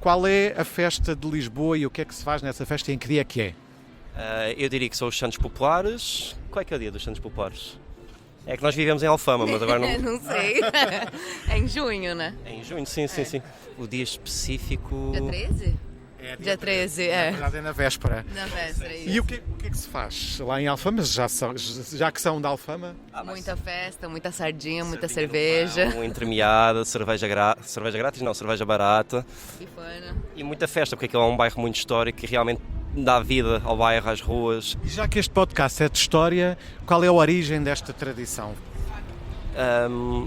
Qual é a festa de Lisboa e o que é que se faz nessa festa e em que dia é que é? Eu diria que são os Santos Populares. Qual é que é o dia dos Santos Populares? É que nós vivemos em Alfama, mas agora não... Não sei. É em junho, né? É em junho, sim. O dia específico... Dia 13? Dia 13, Na verdade é na véspera. Na véspera, isso. E o que é que se faz lá em Alfama? Já que são de Alfama? Muita festa, muita sardinha, muita cerveja. Entremeada, cerveja grátis, não, cerveja barata. Bifana. E muita festa, porque aquilo é um bairro muito histórico e realmente dá vida ao bairro, às ruas. E já que este podcast é de história, qual é a origem desta tradição?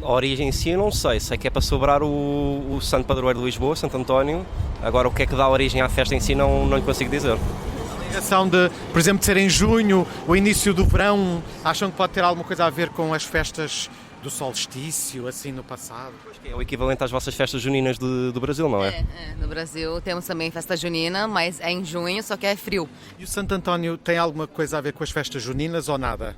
A origem em si eu não sei que é para celebrar o Santo Padroeiro de Lisboa, Santo António. Agora o que é que dá origem à festa em si não lhe consigo dizer. A ligação de, por exemplo, de ser em junho, o início do verão, acham que pode ter alguma coisa a ver com as festas do solstício, assim, no passado? É o equivalente às vossas festas juninas do Brasil, não é? No Brasil temos também festa junina, mas é em junho, só que é frio. E o Santo António tem alguma coisa a ver com as festas juninas ou nada?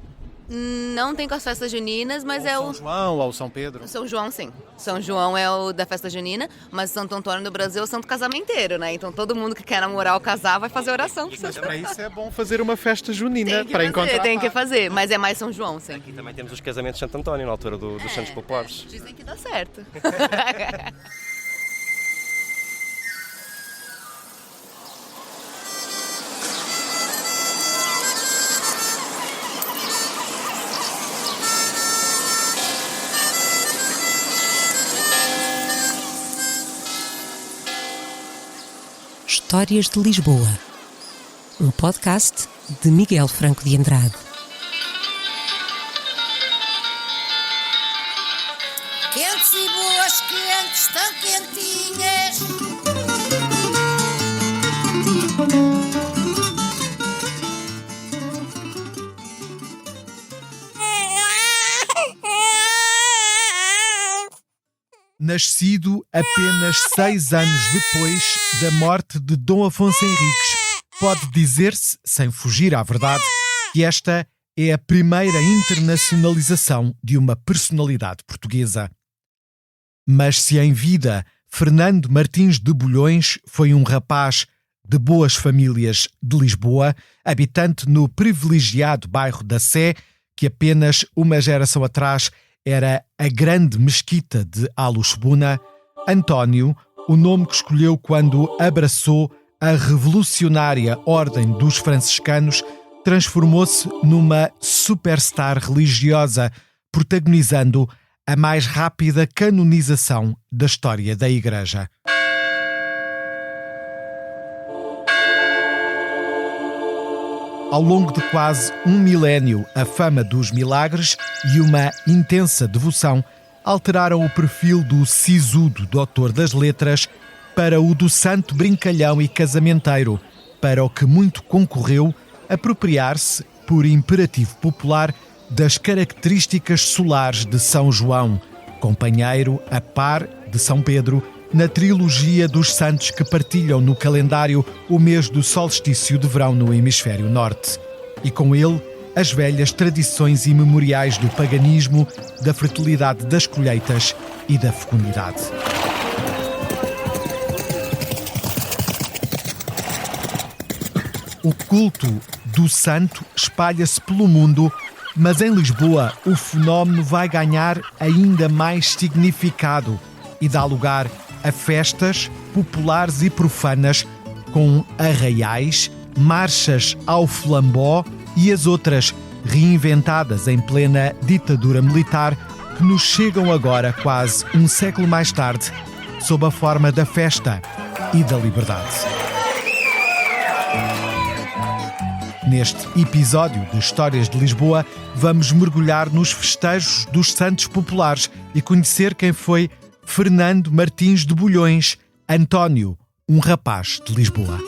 Não tem com as festas juninas, mas Ou é São João ou São Pedro? São João, sim. São João é o da festa junina, mas Santo Antônio do Brasil é o santo casamenteiro, né? Então todo mundo que quer namorar ou casar vai fazer oração. Mas para isso é bom fazer uma festa junina, para encontrar. Tem que fazer, mas é mais São João, sim. Aqui também temos os casamentos de Santo António, na altura dos Santos Populares. Dizem que dá certo. Histórias de Lisboa, um podcast de Miguel Franco de Andrade. Quentes e boas, quentes, tão quentinhas. Nascido apenas 6 anos depois da morte de Dom Afonso Henriques, pode dizer-se, sem fugir à verdade, que esta é a primeira internacionalização de uma personalidade portuguesa. Mas se em vida Fernando Martins de Bulhões foi um rapaz de boas famílias de Lisboa, habitante no privilegiado bairro da Sé, que apenas uma geração atrás era a grande mesquita de Alhuçebuna, António, o nome que escolheu quando abraçou a revolucionária Ordem dos Franciscanos, transformou-se numa superstar religiosa, protagonizando a mais rápida canonização da história da Igreja. Ao longo de quase um milénio, a fama dos milagres e uma intensa devoção alteraram o perfil do sisudo doutor das letras para o do santo brincalhão e casamenteiro, para o que muito concorreu apropriar-se, por imperativo popular, das características solares de São João, companheiro a par de São Pedro, na trilogia dos santos que partilham no calendário o mês do solstício de verão no hemisfério norte. E com ele, as velhas tradições imemoriais do paganismo, da fertilidade das colheitas e da fecundidade. O culto do santo espalha-se pelo mundo, mas em Lisboa o fenómeno vai ganhar ainda mais significado e dá lugar a festas populares e profanas com arraiais, marchas ao flambó e as outras reinventadas em plena ditadura militar que nos chegam agora quase um século mais tarde sob a forma da festa e da liberdade. Neste episódio de Histórias de Lisboa, vamos mergulhar nos festejos dos santos populares e conhecer quem foi Fernando Martins de Bulhões, António, um rapaz de Lisboa.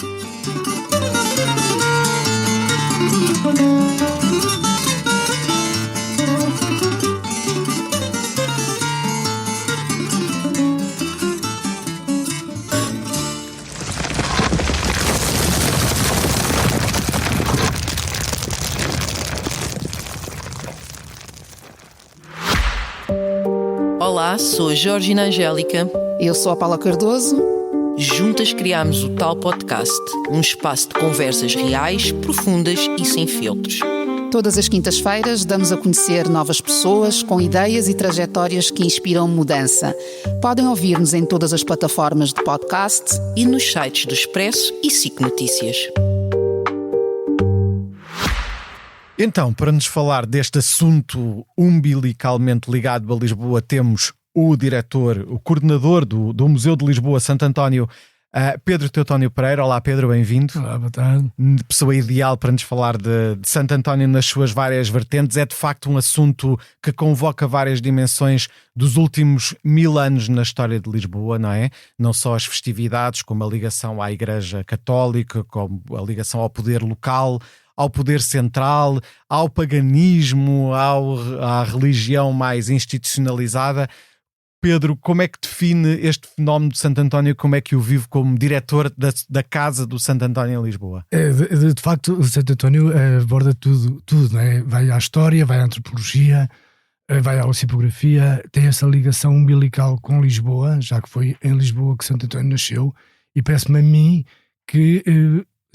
Olá, sou Georgina Angélica. Eu sou a Paula Cardoso. Juntas criámos o Tal Podcast, um espaço de conversas reais, profundas e sem filtros. Todas as quintas-feiras damos a conhecer novas pessoas com ideias e trajetórias que inspiram mudança. Podem ouvir-nos em todas as plataformas de podcast E nos sites do Expresso e SIC Notícias. Então, para nos falar deste assunto umbilicalmente ligado a Lisboa, temos o diretor, o coordenador do Museu de Lisboa, Santo António, Pedro Teutónio Pereira. Olá, Pedro, bem-vindo. Olá, boa tarde. Pessoa ideal para nos falar de Santo António nas suas várias vertentes. É de facto um assunto que convoca várias dimensões dos últimos 1000 anos na história de Lisboa, não é? Não só as festividades, como a ligação à Igreja Católica, como a ligação ao poder local, ao poder central, ao paganismo, à religião mais institucionalizada. Pedro, como é que define este fenómeno de Santo António? Como é que o vive como diretor da Casa do Santo António em Lisboa? De facto, o Santo António aborda tudo, não é? Vai à história, vai à antropologia, vai à oceanografia, tem essa ligação umbilical com Lisboa, já que foi em Lisboa que Santo António nasceu, e parece-me a mim que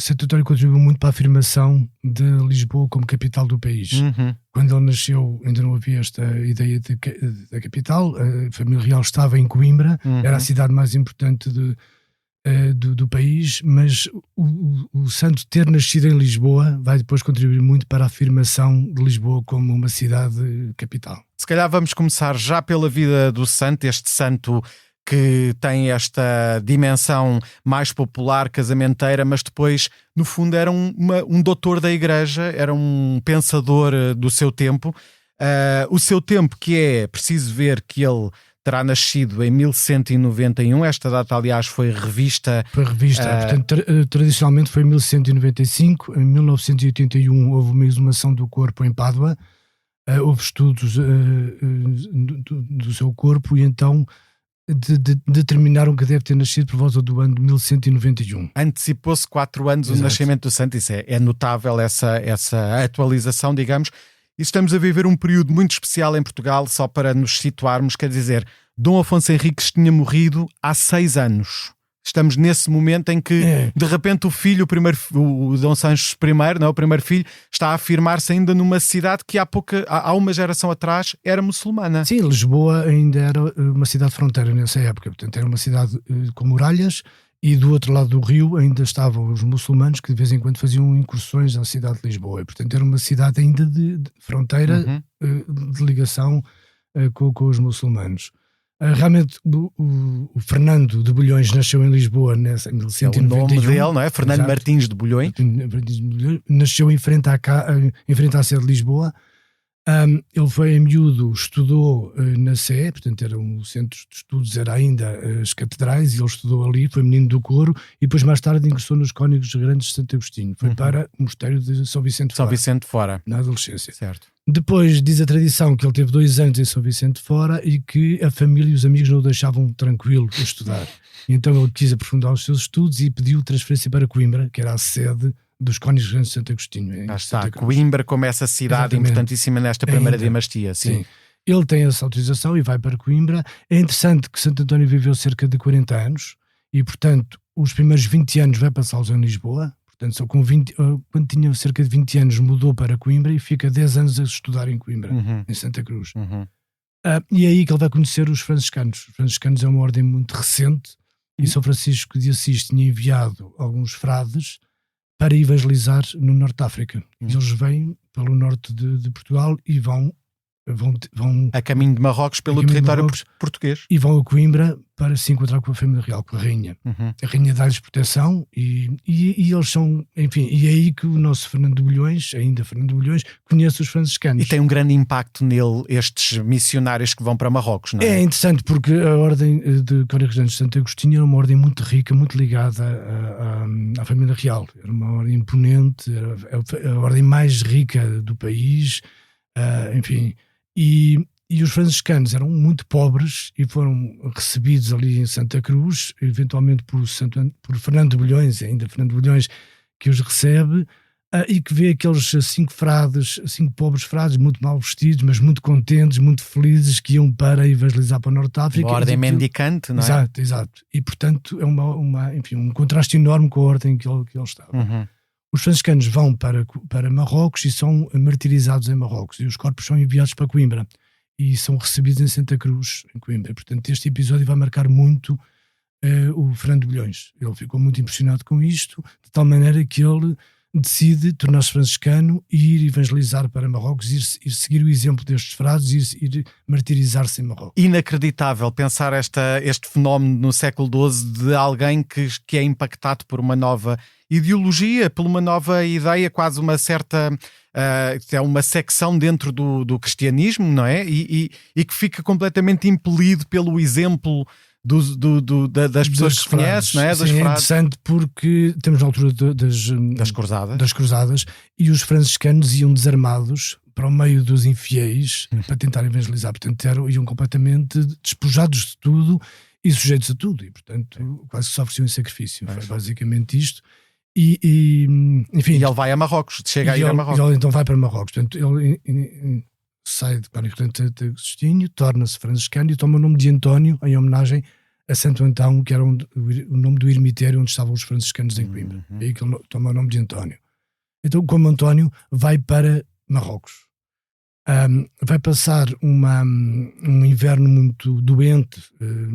Santo António contribuiu muito para a afirmação de Lisboa como capital do país. Uhum. Quando ele nasceu ainda não havia esta ideia da capital, a família real estava em Coimbra, era a cidade mais importante do país, mas o santo ter nascido em Lisboa vai depois contribuir muito para a afirmação de Lisboa como uma cidade capital. Se calhar vamos começar já pela vida do santo, este santo que tem esta dimensão mais popular, casamenteira, mas depois, no fundo, era um doutor da Igreja, era um pensador do seu tempo. O seu tempo, que é preciso ver que ele terá nascido em 1191, esta data, aliás, foi revista. Portanto, tradicionalmente foi em 1195, em 1981 houve uma exumação do corpo em Pádua, houve estudos do seu corpo e então determinaram que deve ter nascido por volta do ano de 1191. Antecipou-se 4 anos o nascimento do santo. Isso é notável, essa atualização, digamos. E estamos a viver um período muito especial em Portugal, só para nos situarmos, quer dizer, Dom Afonso Henriques tinha morrido há 6 anos. Estamos nesse momento em que, de repente, o Dom Sancho I, não é, o primeiro filho, está a afirmar-se ainda numa cidade que há uma geração atrás era muçulmana. Sim, Lisboa ainda era uma cidade fronteira nessa época, portanto era uma cidade com muralhas e do outro lado do rio ainda estavam os muçulmanos que de vez em quando faziam incursões na cidade de Lisboa e, portanto, era uma cidade ainda de fronteira, de ligação com os muçulmanos. Realmente o Fernando de Bulhões nasceu em Lisboa em 1191. É o nome dele, não é? Fernando Exato. Martins de Bulhões. Nasceu em frente à Sé de Lisboa. Ele foi em miúdo, estudou na Sé, portanto era um centro de estudos, era ainda as catedrais, e ele estudou ali, foi menino do coro, e depois mais tarde ingressou nos Cónigos Grandes de Santo Agostinho. Foi para o mosteiro de São Vicente Fora. Na adolescência. Certo. Depois diz a tradição que ele teve 2 anos em São Vicente Fora e que a família e os amigos não o deixavam tranquilo a estudar. Então ele quis aprofundar os seus estudos e pediu transferência para Coimbra, que era a sede dos Cónigos Grandes de Santo Agostinho. Está, Coimbra como essa cidade importantíssima nesta primeira dinastia. Sim. Ele tem essa autorização e vai para Coimbra. É interessante que Santo António viveu cerca de 40 anos e, portanto, os primeiros 20 anos vai passá-los em Lisboa. Portanto, só com quando tinha cerca de 20 anos mudou para Coimbra e fica 10 anos a estudar em Coimbra, em Santa Cruz. E é aí que ele vai conhecer os franciscanos. Os franciscanos é uma ordem muito recente e São Francisco de Assis tinha enviado alguns frades para evangelizar no Norte de África. E eles vêm pelo norte de Portugal e vão a caminho de Marrocos, pelo território português. E vão a Coimbra para se encontrar com a família real, com a rainha. A rainha dá-lhes proteção e eles são, enfim, e é aí que o nosso Fernando de Bulhões, conhece os franciscanos. E tem um grande impacto nele, estes missionários que vão para Marrocos, não é? É interessante porque a ordem de Cónigos Grandes de Santo Agostinho era uma ordem muito rica, muito ligada à família real. Era uma ordem imponente, era a ordem mais rica do país, enfim. E os franciscanos eram muito pobres e foram recebidos ali em Santa Cruz, eventualmente por Fernando de Bulhões, ainda Fernando de Bulhões que os recebe, e que vê aqueles 5 pobres frades, muito mal vestidos, mas muito contentes, muito felizes, que iam para evangelizar para o Norte de África. Uma ordem mendicante, não é? Exato. E, portanto, é um contraste enorme com a ordem que ele estava. Uhum. Os franciscanos vão para Marrocos e são martirizados em Marrocos, e os corpos são enviados para Coimbra e são recebidos em Santa Cruz, em Coimbra. Portanto, este episódio vai marcar muito o Fernando de Bulhões. Ele ficou muito impressionado com isto, de tal maneira que ele decide tornar-se franciscano e ir evangelizar para Marrocos, ir seguir o exemplo destes frades, ir martirizar-se em Marrocos. Inacreditável pensar este fenómeno no século XII de alguém que é impactado por uma nova ideologia, por uma nova ideia, quase uma certa... é uma secção dentro do cristianismo, não é? E que fica completamente impelido pelo exemplo das pessoas que conhece, não é? Sim, é interessante porque temos na altura das cruzadas e os franciscanos iam desarmados para o meio dos infiéis para tentar evangelizar. Portanto, iam completamente despojados de tudo e sujeitos a tudo. E, portanto, quase que se ofereciam em sacrifício. Foi basicamente isto. Enfim, e ele vai a Marrocos, chega a ir a Marrocos. Ele então vai para Marrocos. Portanto, ele sai de Benedito Agostinho, torna-se franciscano e toma o nome de António em homenagem a Santo Antão, que era o nome do ermitério onde estavam os franciscanos em Coimbra. É aí que ele toma o nome de António. Então, como António, vai para Marrocos. Vai passar um inverno muito doente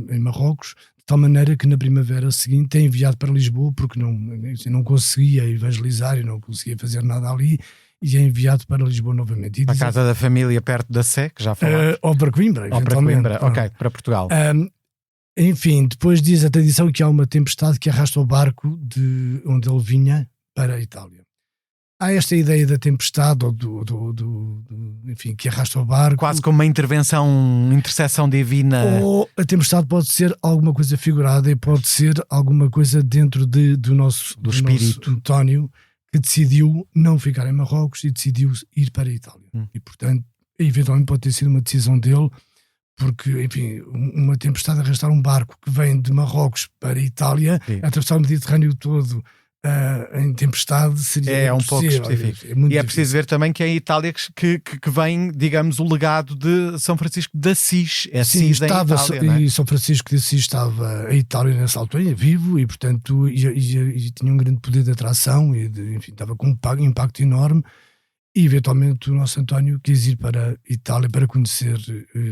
em Marrocos, de tal maneira que na primavera seguinte é enviado para Lisboa, porque não conseguia evangelizar e não conseguia fazer nada ali, e é enviado para Lisboa novamente. Para a casa da família perto da Sé, que já falámos. Ou para Coimbra, eventualmente. Ok, para Portugal. Enfim, depois diz a tradição que há uma tempestade que arrasta o barco de onde ele vinha para a Itália. Há esta ideia da tempestade, ou enfim, que arrasta o barco. Quase como uma intercessão divina. Ou a tempestade pode ser alguma coisa figurada e pode ser alguma coisa dentro do nosso espírito. Nosso António, que decidiu não ficar em Marrocos e decidiu ir para a Itália. E, portanto, eventualmente pode ter sido uma decisão dele, porque, enfim, uma tempestade arrastar um barco que vem de Marrocos para a Itália, atravessar o Mediterrâneo todo em tempestade, seria um pouco específico. É preciso ver também que é em Itália que vem, digamos, o legado de São Francisco de Assis. Sim, estava Itália, e São Francisco de Assis estava em Itália nessa altura, vivo, e portanto e tinha um grande poder de atração e enfim, estava com um impacto enorme. E eventualmente o nosso António quis ir para a Itália para conhecer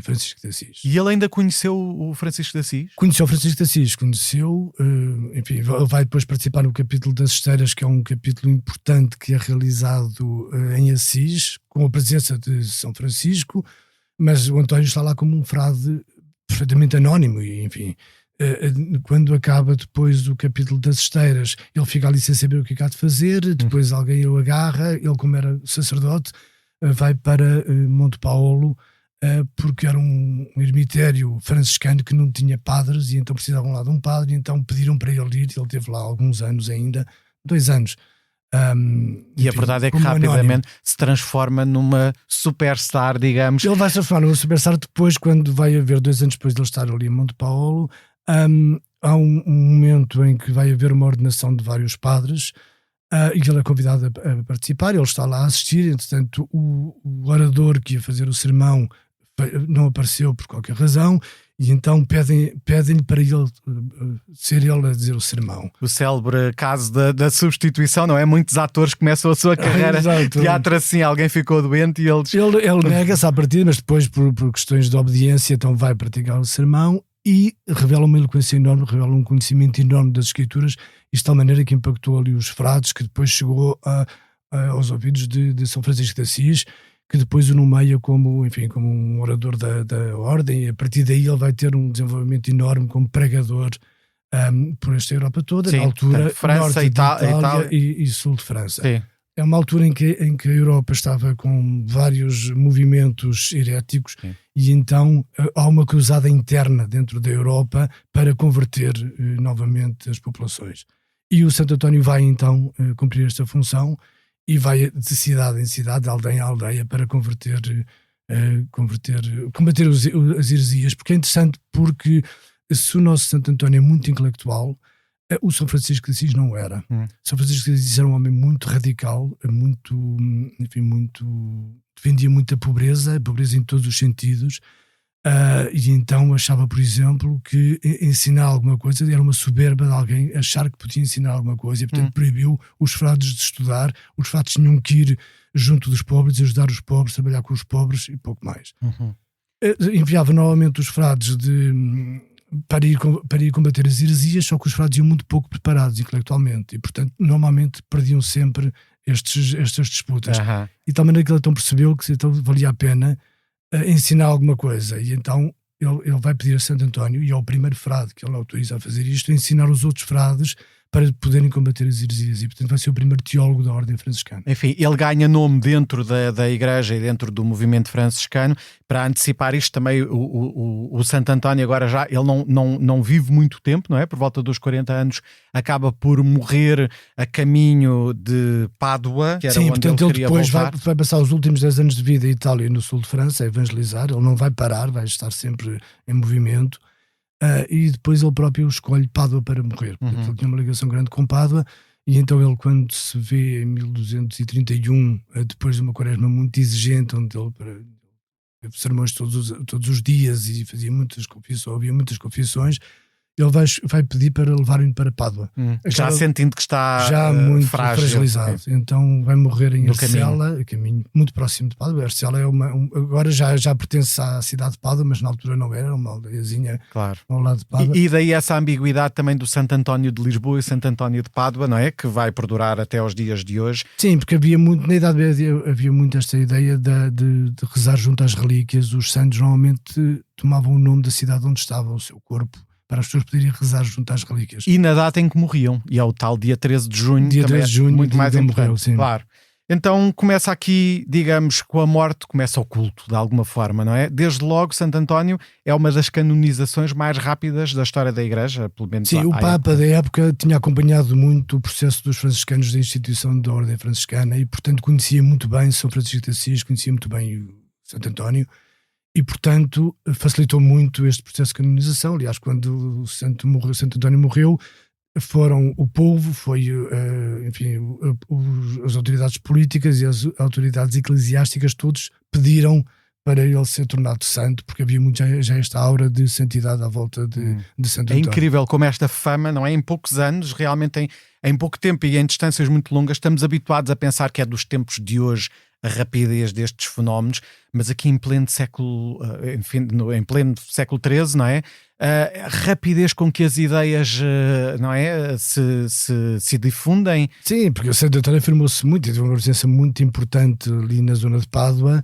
Francisco de Assis. E ele ainda conheceu o Francisco de Assis? Conheceu o Francisco de Assis, enfim, vai depois participar no capítulo das Esteiras, que é um capítulo importante que é realizado em Assis, com a presença de São Francisco, mas o António está lá como um frade perfeitamente anónimo e, enfim... Quando acaba depois o capítulo das Esteiras, ele fica ali sem saber o que há de fazer, depois alguém o agarra, ele, como era sacerdote, vai para Monte Paolo, porque era um ermitério franciscano que não tinha padres e então precisavam lá de um padre, e então pediram para ele ir. Ele teve lá alguns anos ainda, 2 anos. E a verdade é que rapidamente se transforma numa superstar, digamos. Ele vai se transformar numa superstar depois, quando vai haver 2 anos depois de ele estar ali em Monte Paolo. Há um momento em que vai haver uma ordenação de vários padres e ele é convidado a participar. Ele está lá a assistir. Entretanto, o orador que ia fazer o sermão não apareceu por qualquer razão, e então pedem-lhe para ele ser ele a dizer o sermão. O célebre caso da substituição, não é? Muitos atores começam a sua carreira de teatro assim, alguém ficou doente e eles... Ele nega-se à partida, mas depois por questões de obediência então vai praticar o sermão e revela uma eloquência enorme, revela um conhecimento enorme das Escrituras, e de tal maneira que impactou ali os frades, que depois chegou aos ouvidos de São Francisco de Assis, que depois o nomeia como um orador da ordem, e a partir daí ele vai ter um desenvolvimento enorme como pregador por esta Europa toda. Sim, na altura França, norte de Itália e sul de França. Sim. É uma altura em que a Europa estava com vários movimentos heréticos. Sim. E então há uma cruzada interna dentro da Europa para converter novamente as populações. E o Santo António vai então cumprir esta função e vai de cidade em cidade, de aldeia em aldeia, para combater as heresias. Porque é interessante, porque se o nosso Santo António é muito intelectual, O São Francisco de Assis não era. São Francisco de Assis era um homem muito radical, defendia muita pobreza em todos os sentidos, e então achava, por exemplo, que ensinar alguma coisa era uma soberba de alguém achar que podia ensinar alguma coisa, e portanto proibiu os frades de estudar. Os frades tinham que ir junto dos pobres, ajudar os pobres, trabalhar com os pobres e pouco mais. Enviava novamente os frades para ir combater as heresias, só que os frades iam muito pouco preparados intelectualmente e, portanto, normalmente perdiam sempre estas disputas. E de tal maneira que ele então percebeu que então valia a pena ensinar alguma coisa, e então ele vai pedir a Santo António, e é o primeiro frade que ele autoriza a fazer isto, a ensinar os outros frades para poderem combater as heresias, e portanto vai ser o primeiro teólogo da Ordem Franciscana. Enfim, ele ganha nome dentro da Igreja e dentro do movimento franciscano. Para antecipar isto também, o Santo António agora já, ele não vive muito tempo, não é? Por volta dos 40 anos acaba por morrer a caminho de Pádua, que era onde portanto, ele queria depois voltar. vai passar os últimos 10 anos de vida em Itália e no sul de França a evangelizar. Ele não vai parar, vai estar sempre em movimento. E depois ele próprio escolhe Pádua para morrer. Ele tinha uma ligação grande com Pádua, e então ele, quando se vê em 1231, depois de uma quaresma muito exigente, onde ele teve sermões todos os dias e fazia ouvia muitas confissões, ele vai pedir para levarem para Pádua. Já sentindo que está já muito fragilizado. Então vai morrer em Arcela, caminho muito próximo de Pádua. Arcela agora já pertence à cidade de Pádua, mas na altura não era uma aldeiazinha ao lado de Pádua. E daí essa ambiguidade também do Santo António de Lisboa e Santo António de Pádua, não é? Que vai perdurar até aos dias de hoje. Sim, porque na Idade Média havia muito esta ideia de rezar junto às relíquias. Os santos normalmente tomavam o nome da cidade onde estava o seu corpo, para as pessoas poderem rezar junto às relíquias. E na data em que morriam, e é o tal dia 13 de junho, dia 13 de junho, muito mais importante. Morreu, sim. Claro. Então começa aqui, digamos, com a morte, começa o culto, de alguma forma, não é? Desde logo, Santo António é uma das canonizações mais rápidas da história da Igreja, pelo menos. Sim, o Papa da época tinha acompanhado muito o processo dos franciscanos da instituição da Ordem Franciscana, e portanto conhecia muito bem São Francisco de Assis, conhecia muito bem o Santo António, e, portanto, facilitou muito este processo de canonização. Aliás, quando o Santo António morreu, o povo, as autoridades políticas e as autoridades eclesiásticas, todos pediram para ele ser tornado santo, porque havia já esta aura de santidade à volta de Santo António. É incrível como esta fama, não é? Em poucos anos, realmente em pouco tempo e em distâncias muito longas, estamos habituados a pensar que é dos tempos de hoje a rapidez destes fenómenos, mas aqui em pleno século XIII, não é? A rapidez com que as ideias, não é, se difundem. Sim, porque o Santo António afirmou-se muito, teve uma presença muito importante ali na zona de Pádua.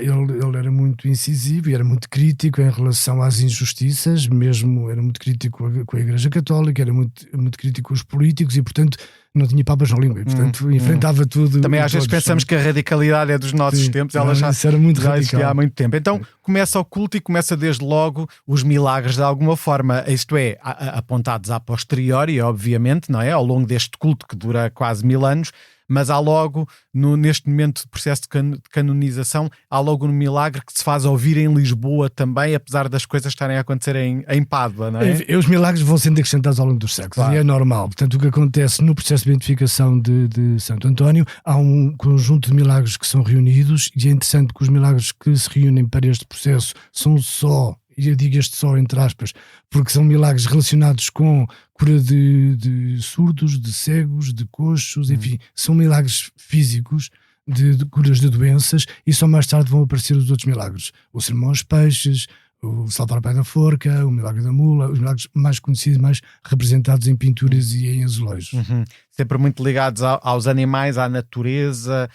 Ele era muito incisivo e era muito crítico em relação às injustiças, mesmo era muito crítico com a Igreja Católica, era muito crítico com os políticos, e portanto não tinha papas na língua, e portanto enfrentava tudo. Também às vezes pensamos que a radicalidade é dos nossos tempos, ela já era muito radical há muito tempo. Então começa o culto e começa desde logo os milagres de alguma forma, isto é, apontados a posteriori, obviamente, não é? Ao longo deste culto que dura quase 1000 anos, mas há logo, neste momento de processo de canonização, há logo um milagre que se faz ouvir em Lisboa também, apesar das coisas estarem a acontecer em Pádua, não é? Os milagres vão sendo acrescentados ao longo dos séculos, claro. E é normal. Portanto, o que acontece no processo de beatificação de Santo António, há um conjunto de milagres que são reunidos, e é interessante que os milagres que se reúnem para este processo são só, e eu digo este só entre aspas, porque são milagres relacionados com cura de surdos, de cegos, de coxos, enfim, são milagres físicos de curas de doenças, e só mais tarde vão aparecer os outros milagres. O sermão aos peixes, o salvar o pé da forca, o milagre da mula, os milagres mais conhecidos, mais representados em pinturas e em azulejos. Sempre muito ligados aos animais, à natureza.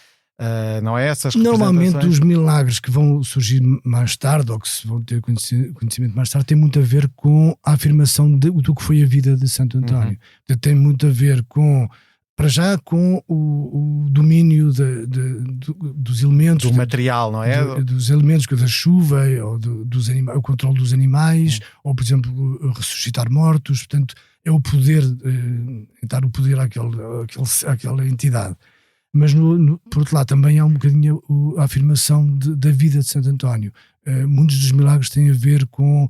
Não é essas Normalmente os milagres que vão surgir mais tarde, ou que se vão ter conhecimento mais tarde, tem muito a ver com a afirmação do que foi a vida de Santo António. Tem muito a ver com, para já, com o domínio dos elementos, do material, não é? Dos elementos, da chuva, ou dos animais, o controle dos animais, ou, por exemplo, ressuscitar mortos. Portanto, é o poder, dar o poder àquela entidade. Mas, por outro lado, também há um bocadinho a afirmação da vida de Santo António. Muitos dos milagres têm a ver com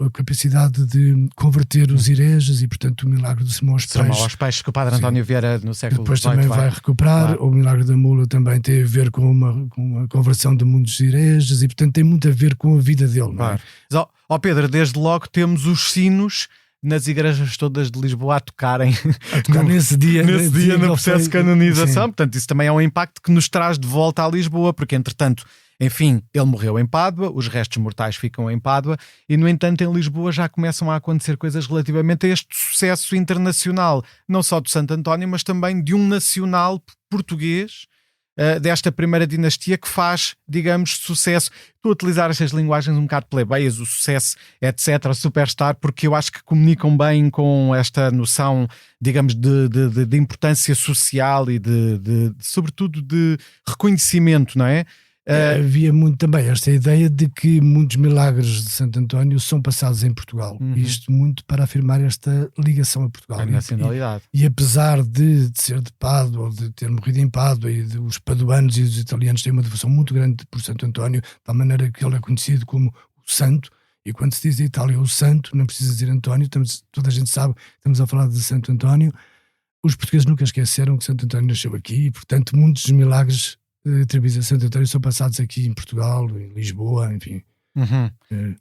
a capacidade de converter os hereges e, portanto, o milagre do sermão aos peixes que o Padre António Vieira no século depois XVIII também vai recuperar. Claro. O milagre da mula também tem a ver com a conversão de muitos hereges e, portanto, tem muito a ver com a vida dele. Claro. Não é? Pedro, desde logo temos os sinos nas igrejas todas de Lisboa a tocarem nesse dia no processo de canonização. Portanto, isso também é um impacto que nos traz de volta a Lisboa, porque entretanto, enfim, ele morreu em Pádua, os restos mortais ficam em Pádua e, no entanto, em Lisboa já começam a acontecer coisas relativamente a este sucesso internacional, não só do Santo António, mas também de um nacional português desta primeira dinastia que faz, digamos, sucesso. Estou a utilizar estas linguagens um bocado plebeias, o sucesso, etc., o superstar, porque eu acho que comunicam bem com esta noção, digamos, de importância social e sobretudo de reconhecimento, não é? Havia muito também esta ideia de que muitos milagres de Santo António são passados em Portugal. Isto muito para afirmar esta ligação a Portugal. A nacionalidade. E apesar de ser de Pádua, ou de ter morrido em Pádua, e os paduanos e os italianos têm uma devoção muito grande por Santo António, de tal maneira que ele é conhecido como o Santo. E quando se diz em Itália o Santo, não precisa dizer António, toda a gente sabe que estamos a falar de Santo António. Os portugueses nunca esqueceram que Santo António nasceu aqui e, portanto, muitos milagres atribuídos a Santo António são passados aqui em Portugal, em Lisboa, enfim.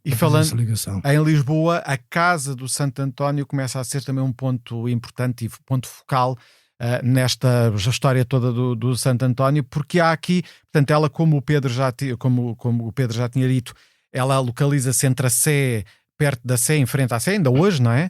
E falando em Lisboa, a casa do Santo António começa a ser também um ponto importante e ponto focal nesta história toda do Santo António, porque há aqui, portanto, ela, como o Pedro já tinha dito, ela localiza-se entre a Sé, perto da Sé, em frente à Sé, ainda hoje, não é?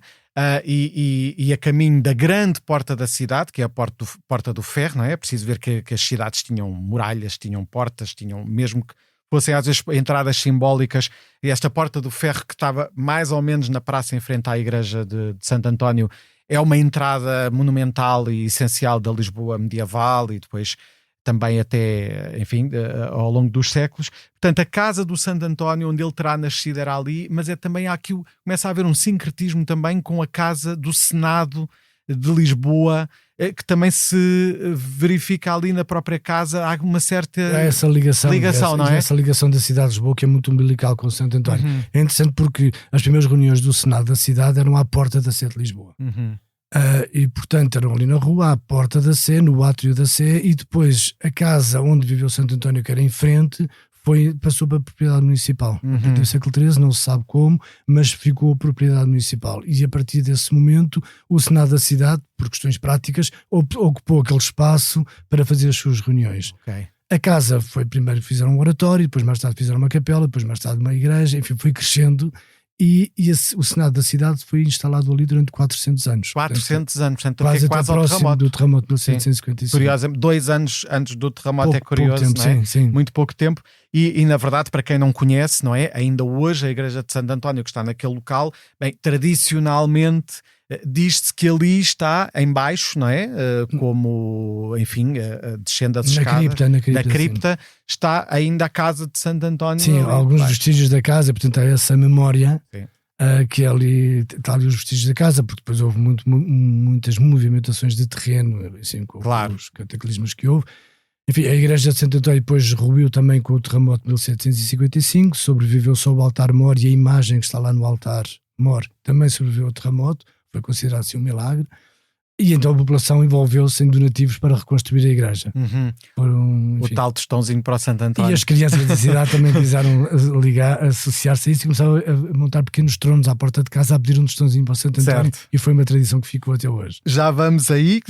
E a caminho da grande porta da cidade, que é a Porta do Ferro, não é? É preciso ver que as cidades tinham muralhas, tinham portas, tinham, mesmo que fossem às vezes entradas simbólicas, e esta Porta do Ferro, que estava mais ou menos na praça em frente à igreja de Santo António, é uma entrada monumental e essencial da Lisboa medieval e depois também até, enfim, ao longo dos séculos. Portanto, a casa do Santo António, onde ele terá nascido, era ali, mas também há aqui, começa a haver um sincretismo também com a casa do Senado de Lisboa, que também se verifica ali na própria casa. Há uma certa essa ligação, não é? Essa ligação da cidade de Lisboa, que é muito umbilical com o Santo António. É interessante porque as primeiras reuniões do Senado da cidade eram à porta da Sé de Lisboa. E portanto eram ali na rua, à porta da Sé, no átrio da Sé, e depois a casa onde viveu Santo António, que era em frente, passou para a propriedade municipal. No século XIII, não se sabe como, mas ficou a propriedade municipal. E a partir desse momento, o Senado da cidade, por questões práticas, ocupou aquele espaço para fazer as suas reuniões. A casa primeiro fizeram um oratório, depois mais tarde fizeram uma capela, depois mais tarde uma igreja, enfim, foi crescendo. E o Senado da cidade foi instalado ali durante 400 anos. 400 anos, portanto, quase ao terremoto. Do terremoto de 1755. Curioso, 2 anos antes do terremoto, é curioso, pouco tempo, não é? Sim. Muito pouco tempo. E na verdade, para quem não conhece, não é? Ainda hoje a igreja de Santo António, que está naquele local, bem, tradicionalmente diz-se que ali está em baixo, não é? Como, enfim, descendo as escadas. Na cripta está ainda a casa de Santo António. Sim, alguns vestígios da casa, portanto há essa memória que ali está ali os vestígios da casa, porque depois houve muitas movimentações de terreno, assim, com os cataclismos que houve. Enfim, a igreja de Santo António depois ruiu também com o terremoto de 1755, sobreviveu só o altar-mor, e a imagem que está lá no altar-mor também sobreviveu ao terremoto. Foi considerado assim um milagre, e então a população envolveu-se em donativos para reconstruir a igreja. O tal tostãozinho para o Santo António. E as crianças da cidade também quiseram associar-se a isso e começaram a montar pequenos tronos à porta de casa a pedir um tostãozinho para o Santo António, e foi uma tradição que ficou até hoje. Já vamos aí,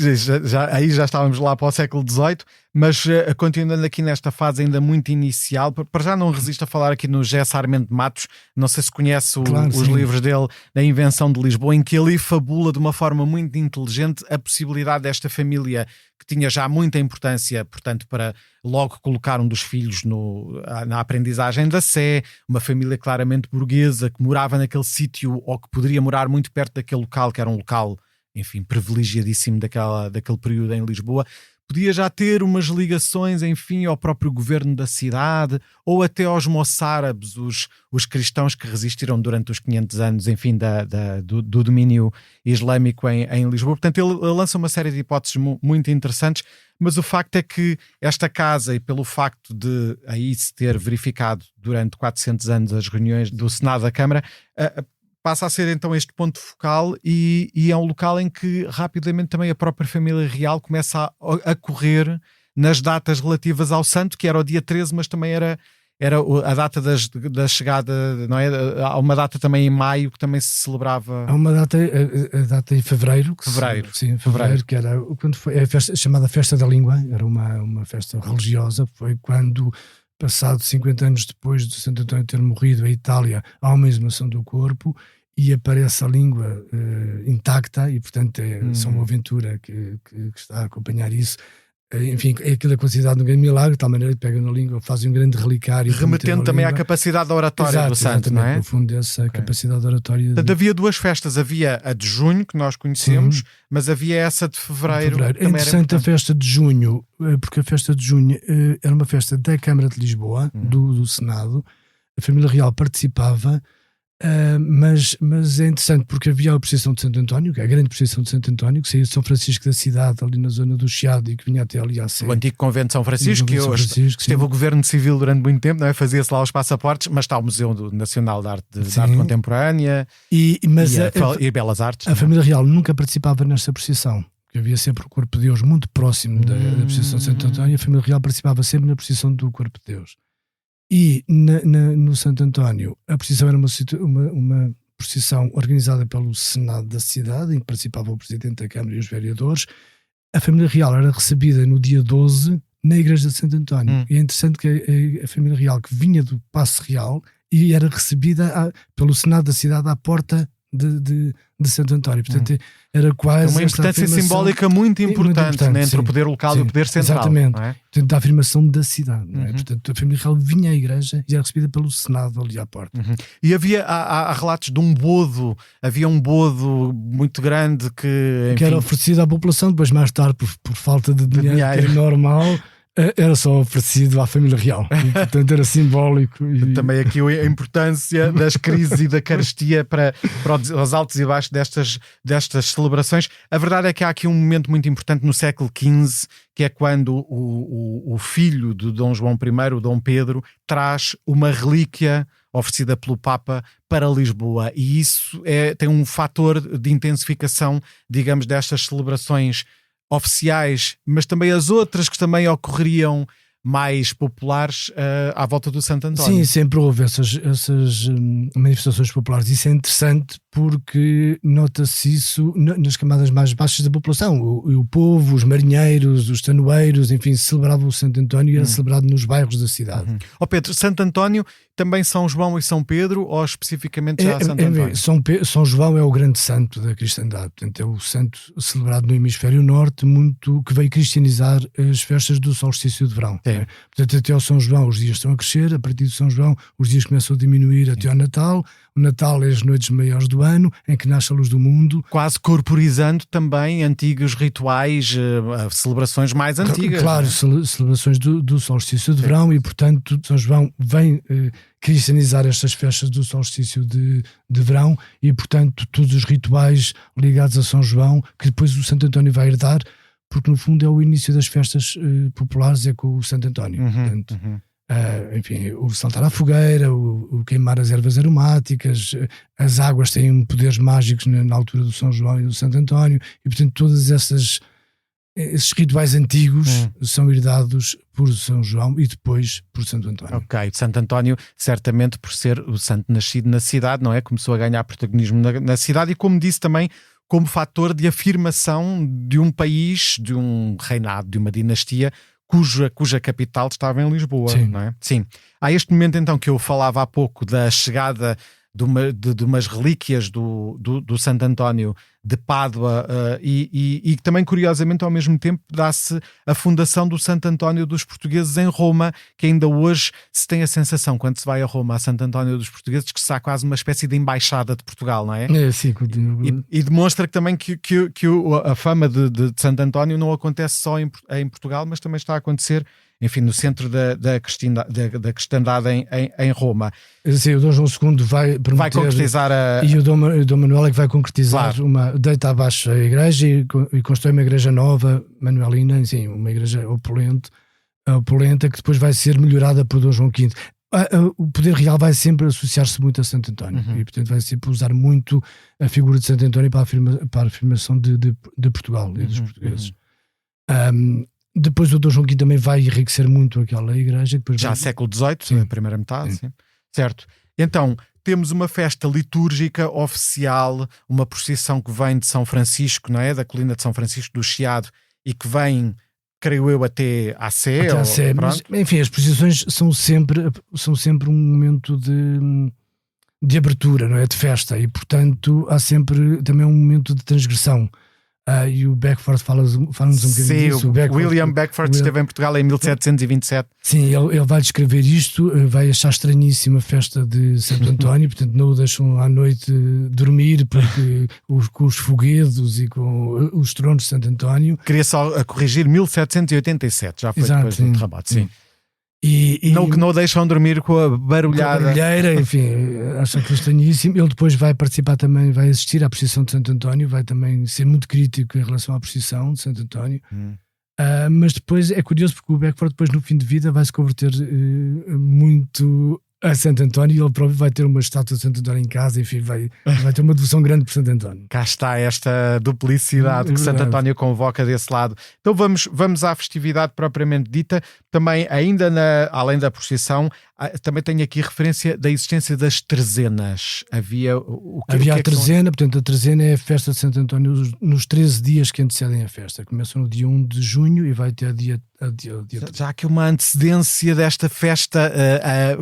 aí já estávamos lá para o século XVIII, mas continuando aqui nesta fase ainda muito inicial, para já não resisto a falar aqui no José Sarmento de Matos, não sei se conhece os livros dele, da Invenção de Lisboa, em que ele fabula de uma forma muito inteligente a possibilidade desta família, que tinha já muita importância, portanto, para logo colocar um dos filhos na aprendizagem da Sé, uma família claramente burguesa, que morava naquele sítio, ou que poderia morar muito perto daquele local, que era um local, enfim, privilegiadíssimo daquele período em Lisboa. podia já ter umas ligações, enfim, ao próprio governo da cidade, ou até aos moçárabes, os cristãos que resistiram durante os 500 anos, enfim, do domínio islâmico em Lisboa. Portanto, ele lança uma série de hipóteses muito interessantes, mas o facto é que esta casa, e pelo facto de aí se ter verificado durante 400 anos as reuniões do Senado da Câmara, passa a ser então este ponto focal e é um local em que rapidamente também a própria família real começa a correr nas datas relativas ao santo, que era o dia 13, mas também era a data da chegada, não é? Há uma data também em maio que também se celebrava. Há uma data, a data em fevereiro. Fevereiro, que era quando foi a festa, chamada Festa da Língua, era uma festa religiosa, foi quando, passado 50 anos depois de Santo António ter morrido, a Itália, há uma exumação do corpo e aparece a língua intacta, e portanto só uma aventura que está a acompanhar isso. Enfim, é aquilo que é considerado um grande milagre, de tal maneira que pega na língua, fazem um grande relicário. Remetendo também à capacidade oratória do santo, não é? No fundo, essa capacidade oratória. Portanto, havia duas festas, havia a de junho, que nós conhecemos, mas havia essa de fevereiro. É interessante a festa de junho, porque a festa de junho era uma festa da Câmara de Lisboa, do Senado. A família real participava, mas é interessante porque havia a procissão de Santo António, que é a grande procissão de Santo António, que saía de São Francisco da cidade, ali na zona do Chiado, e que vinha até ali à Sé. O antigo convento de São Francisco, que hoje esteve o governo civil durante muito tempo, não é? Fazia-se lá os passaportes, mas está o Museu Nacional de Arte Contemporânea e Belas Artes. A família real nunca participava nesta procissão, porque havia sempre o Corpo de Deus muito próximo da procissão de Santo António, e a família real participava sempre na procissão do Corpo de Deus. E no Santo António, a procissão era uma procissão organizada pelo Senado da cidade, em que participava o Presidente da Câmara e os vereadores. A família real era recebida no dia 12 na Igreja de Santo António. E é interessante que a família real, que vinha do Paço Real, e era recebida pelo Senado da cidade à porta de Santo António. Portanto, era quase uma importância simbólica muito importante, né? Entre o poder local e o poder central. Exatamente. Não é? Portanto, da afirmação da cidade. Não é? Portanto, a família real vinha à igreja e era recebida pelo Senado ali à porta. E há relatos de um bodo, havia um bodo muito grande que era oferecido à população, depois mais tarde, por falta de dinheiro, que é normal, era só oferecido à família real. E, portanto, era simbólico. Também aqui a importância das crises e da carestia para os altos e baixos destas celebrações. A verdade é que há aqui um momento muito importante no século XV, que é quando o filho de Dom João I, o Dom Pedro, traz uma relíquia oferecida pelo Papa para Lisboa, e isso tem um fator de intensificação, digamos, destas celebrações oficiais, mas também as outras que também ocorreriam mais populares à volta do Santo António. Sim, sempre houve essas manifestações populares. Isso é interessante porque nota-se isso nas camadas mais baixas da população. O povo, os marinheiros, os tanoeiros, enfim, celebravam o Santo António e era celebrado nos bairros da cidade. Pedro, Santo António, também São João e São Pedro, ou especificamente já Santo António? São João é o grande santo da cristandade. Portanto, é o santo celebrado no hemisfério norte, que veio cristianizar as festas do solstício de verão. É. Portanto, até ao São João os dias estão a crescer, a partir do São João os dias começam a diminuir até ao Natal. O Natal é as noites maiores do ano, em que nasce a luz do mundo. Quase corporizando também antigos rituais, celebrações mais antigas. Claro, celebrações do solstício de verão, e portanto São João vem cristianizar estas festas do solstício de verão, e portanto todos os rituais ligados a São João, que depois o Santo António vai herdar, porque no fundo é o início das festas populares, é com o Santo António. Portanto, enfim, o saltar à fogueira, o queimar as ervas aromáticas, as águas têm poderes mágicos na altura do São João e do Santo António, e portanto todos esses rituais antigos são herdados por São João e depois por Santo António. Ok, Santo António certamente por ser o santo nascido na cidade, não é? Começou a ganhar protagonismo na cidade, e como disse também, como fator de afirmação de um país, de um reinado, de uma dinastia cuja capital estava em Lisboa. Sim. Não é? Sim. Há este momento então que eu falava há pouco da chegada de umas relíquias do Santo António de Pádua, e também, curiosamente, ao mesmo tempo dá-se a fundação do Santo António dos Portugueses em Roma, que ainda hoje se tem a sensação, quando se vai a Roma, a Santo António dos Portugueses, que se há quase uma espécie de embaixada de Portugal, não é? Sim, e demonstra que também que a fama de Santo António não acontece só em Portugal, mas também está a acontecer, enfim, no centro da cristandade em Roma. Sim, o Dom João II vai concretizar e o Dom Manuel é que vai concretizar, claro, deita abaixo a igreja e constrói uma igreja nova, manuelina, assim, uma igreja opulenta, que depois vai ser melhorada por Dom João V. O poder real vai sempre associar-se muito a Santo António, e portanto vai sempre usar muito a figura de Santo António para a afirmação de Portugal e dos portugueses. Depois o Dom João V também vai enriquecer muito aquela igreja. Depois já século XVIII, na primeira metade, sim. Certo. Então, temos uma festa litúrgica oficial, uma procissão que vem de São Francisco, não é? Da colina de São Francisco do Chiado, e que vem, creio eu, até à Sé. Mas, enfim, as procissões são sempre um momento de abertura, não é? De festa, e portanto há sempre também um momento de transgressão. E o Beckford fala-nos um bocadinho disso. William Beckford esteve em Portugal em 1727. Sim, ele vai descrever isto, vai achar estranhíssima a festa de Santo António, portanto não o deixam à noite dormir, porque com os foguedos e com os tronos de Santo António. Queria só corrigir, 1787, já foi. Exato, depois do terremoto, sim. Não que não o deixam dormir com a barulheira, enfim, acho que é estranhíssimo. Ele depois vai participar também, vai assistir à procissão de Santo António, vai também ser muito crítico em relação à procissão de Santo António. Mas depois é curioso porque o Beckford depois no fim de vida vai se converter muito a Santo António, e ele próprio vai ter uma estátua de Santo António em casa, enfim, vai ter uma devoção grande por Santo António. Cá está esta duplicidade que Santo António convoca desse lado. Então vamos à festividade propriamente dita. Também, ainda além da procissão, também tenho aqui referência da existência das trezenas. Havia a trezena, portanto a trezena é a festa de Santo António nos 13 dias que antecedem a festa. Começam no dia 1 de junho e vai até a dia já há aqui uma antecedência desta festa